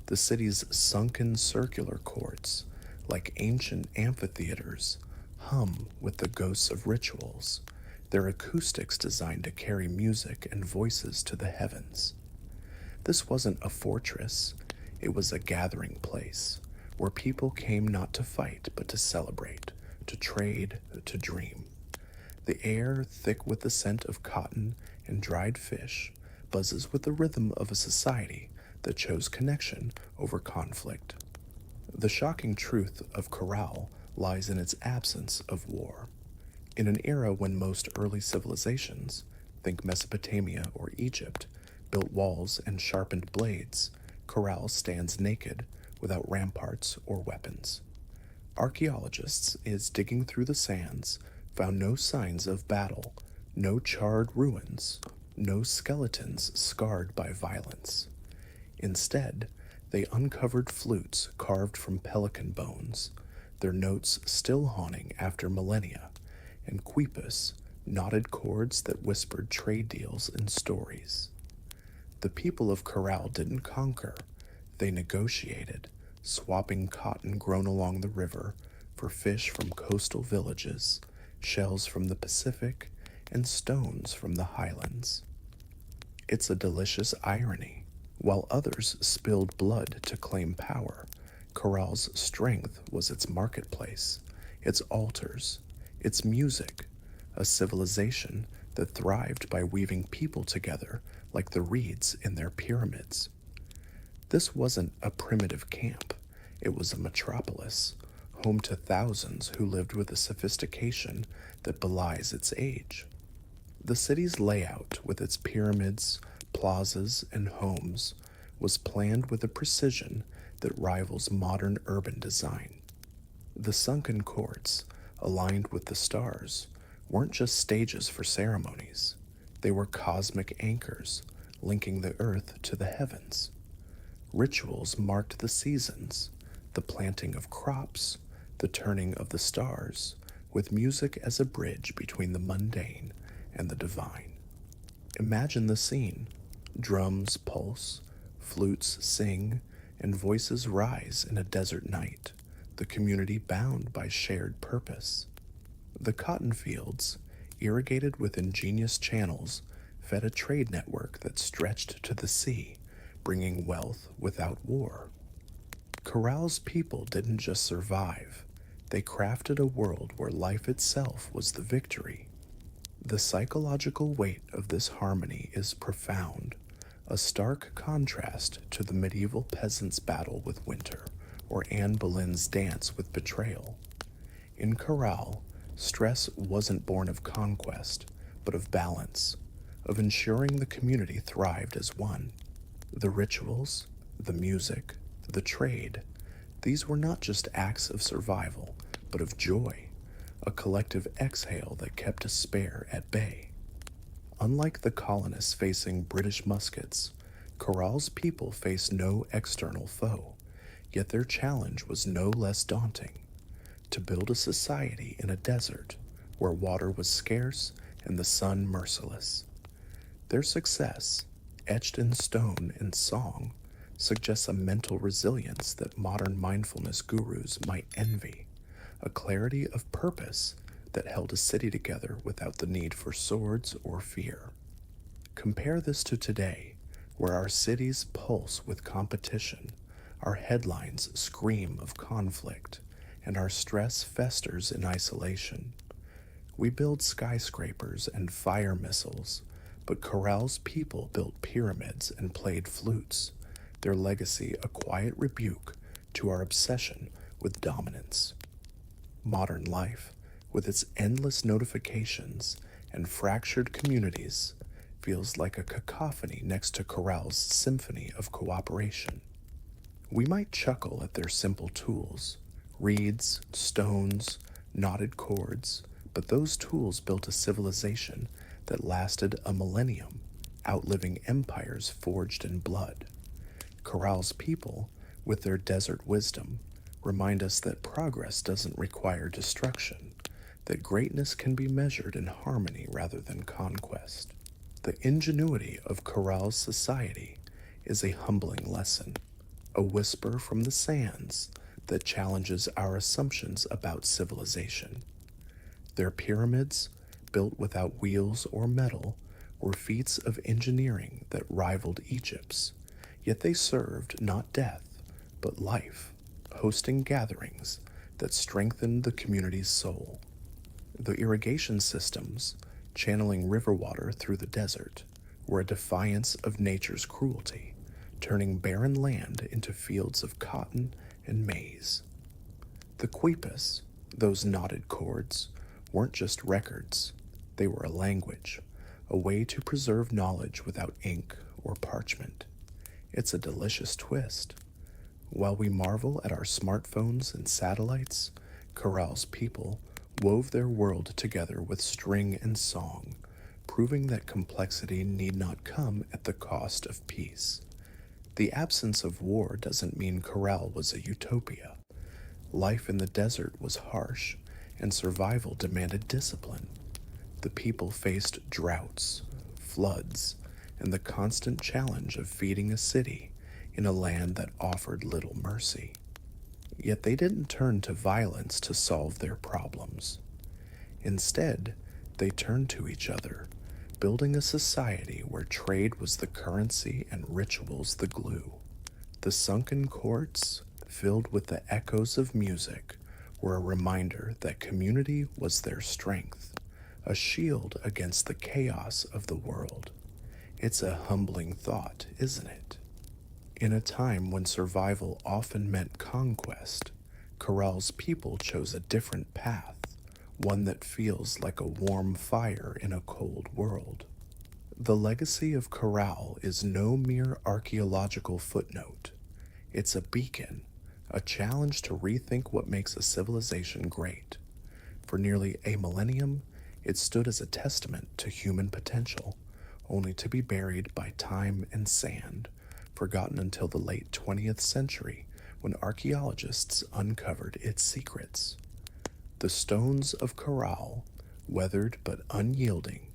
The city's sunken circular courts, like ancient amphitheaters, hum with the ghosts of rituals, their acoustics designed to carry music and voices to the heavens. This wasn't a fortress, it was a gathering place, where people came not to fight but to celebrate, to trade, to dream. The air, thick with the scent of cotton and dried fish, buzzes with the rhythm of a society that chose connection over conflict. The shocking truth of Corral lies in its absence of war. In an era when most early civilizations, think Mesopotamia or Egypt, built walls and sharpened blades, Corral stands naked without ramparts or weapons. Archaeologists, is digging through the sands, found no signs of battle, no charred ruins, no skeletons scarred by violence. Instead, they uncovered flutes carved from pelican bones, their notes still haunting after millennia, and quipus, knotted cords that whispered trade deals and stories. The people of Corral didn't conquer, they negotiated, swapping cotton grown along the river for fish from coastal villages, shells from the Pacific, and stones from the highlands. It's a delicious irony. While others spilled blood to claim power, Corral's strength was its marketplace, its altars, its music, a civilization that thrived by weaving people together like the reeds in their pyramids. This wasn't a primitive camp, it was a metropolis, home to thousands who lived with a sophistication that belies its age. The city's layout, with its pyramids, plazas, and homes, was planned with a precision that rivals modern urban design. The sunken courts, aligned with the stars, weren't just stages for ceremonies. They were cosmic anchors, linking the earth to the heavens. Rituals marked the seasons, the planting of crops, the turning of the stars, with music as a bridge between the mundane and the divine. Imagine the scene. Drums pulse, flutes sing, and voices rise in a desert night, the community bound by shared purpose. The cotton fields, irrigated with ingenious channels, fed a trade network that stretched to the sea, bringing wealth without war. Corral's people didn't just survive, they crafted a world where life itself was the victory. The psychological weight of this harmony is profound, a stark contrast to the medieval peasant's battle with winter, or Anne Boleyn's dance with betrayal. In Corral, stress wasn't born of conquest, but of balance, of ensuring the community thrived as one. The rituals, the music, the trade, these were not just acts of survival, but of joy, a collective exhale that kept despair at bay. Unlike the colonists facing British muskets, Corral's people faced no external foe, yet their challenge was no less daunting: to build a society in a desert where water was scarce and the sun merciless. Their success, etched in stone and song, suggests a mental resilience that modern mindfulness gurus might envy, a clarity of purpose that held a city together without the need for swords or fear. Compare this to today, where our cities pulse with competition, our headlines scream of conflict, and our stress festers in isolation. We build skyscrapers and fire missiles, but Corral's people built pyramids and played flutes, their legacy a quiet rebuke to our obsession with dominance. Modern life, with its endless notifications and fractured communities, feels like a cacophony next to Corral's symphony of cooperation. We might chuckle at their simple tools: reeds, stones, knotted cords, but those tools built a civilization that lasted a millennium, outliving empires forged in blood. Corral's people, with their desert wisdom, remind us that progress doesn't require destruction, that greatness can be measured in harmony rather than conquest. The ingenuity of Corral's society is a humbling lesson, a whisper from the sands that challenges our assumptions about civilization. Their pyramids, built without wheels or metal, were feats of engineering that rivaled Egypt's, yet they served not death, but life, hosting gatherings that strengthened the community's soul. The irrigation systems, channeling river water through the desert, were a defiance of nature's cruelty, turning barren land into fields of cotton and maize. The quipus, those knotted cords, weren't just records, they were a language, a way to preserve knowledge without ink or parchment. It's a delicious twist. While we marvel at our smartphones and satellites, Corral's people wove their world together with string and song, proving that complexity need not come at the cost of peace. The absence of war doesn't mean Corral was a utopia. Life in the desert was harsh, and survival demanded discipline. The people faced droughts, floods, and the constant challenge of feeding a city in a land that offered little mercy. Yet they didn't turn to violence to solve their problems. Instead, they turned to each other, building a society where trade was the currency and rituals the glue. The sunken courts, filled with the echoes of music, were a reminder that community was their strength, a shield against the chaos of the world. It's a humbling thought, isn't it? In a time when survival often meant conquest, Corral's people chose a different path, one that feels like a warm fire in a cold world. The legacy of Corral is no mere archaeological footnote. It's a beacon, a challenge to rethink what makes a civilization great. For nearly a millennium, it stood as a testament to human potential, only to be buried by time and sand, forgotten until the late 20th century when archaeologists uncovered its secrets. The stones of Corral, weathered but unyielding,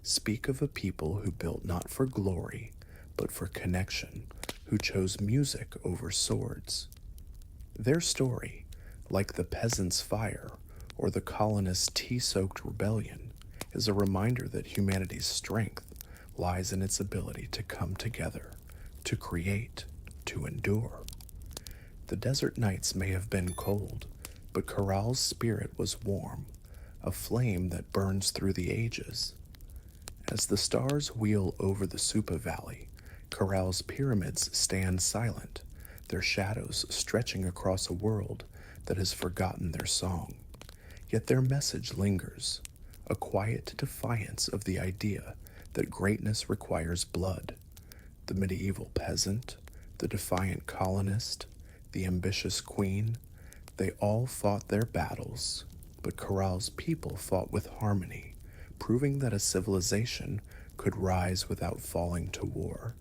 speak of a people who built not for glory, but for connection, who chose music over swords. Their story, like the peasants' fire or the colonists' tea-soaked rebellion, is a reminder that humanity's strength lies in its ability to come together, to create, to endure. The desert nights may have been cold, but Corral's spirit was warm, a flame that burns through the ages. As the stars wheel over the Supa Valley, Corral's pyramids stand silent, their shadows stretching across a world that has forgotten their song. Yet their message lingers, a quiet defiance of the idea that greatness requires blood. The medieval peasant, the defiant colonist, the ambitious queen, they all fought their battles, but Corral's people fought with harmony, proving that a civilization could rise without falling to war.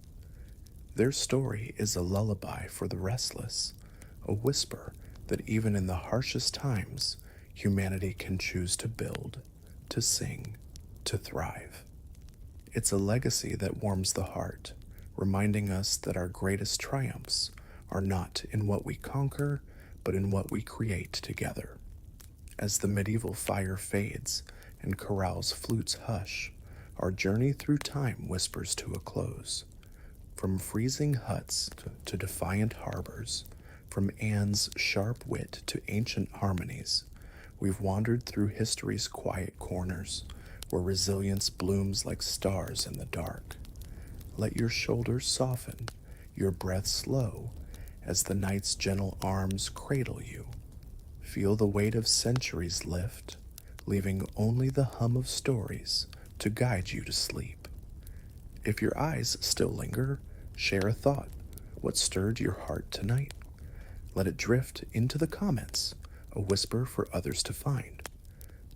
Their story is a lullaby for the restless, a whisper that even in the harshest times, humanity can choose to build, to sing, to thrive. It's a legacy that warms the heart, reminding us that our greatest triumphs are not in what we conquer, but in what we create together. As the medieval fire fades and Corral's flutes hush, our journey through time whispers to a close. From freezing huts to defiant harbors, from Anne's sharp wit to ancient harmonies, we've wandered through history's quiet corners, where resilience blooms like stars in the dark. Let your shoulders soften, your breath slow, as the night's gentle arms cradle you. Feel the weight of centuries lift, leaving only the hum of stories to guide you to sleep. If your eyes still linger, share a thought. What stirred your heart tonight? Let it drift into the comments, a whisper for others to find.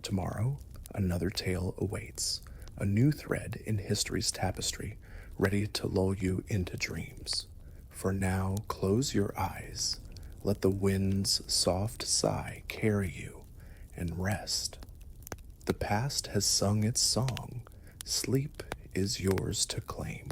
Tomorrow, another tale awaits, a new thread in history's tapestry, ready to lull you into dreams. For now, close your eyes. Let the wind's soft sigh carry you, and rest. The past has sung its song. Sleep is yours to claim.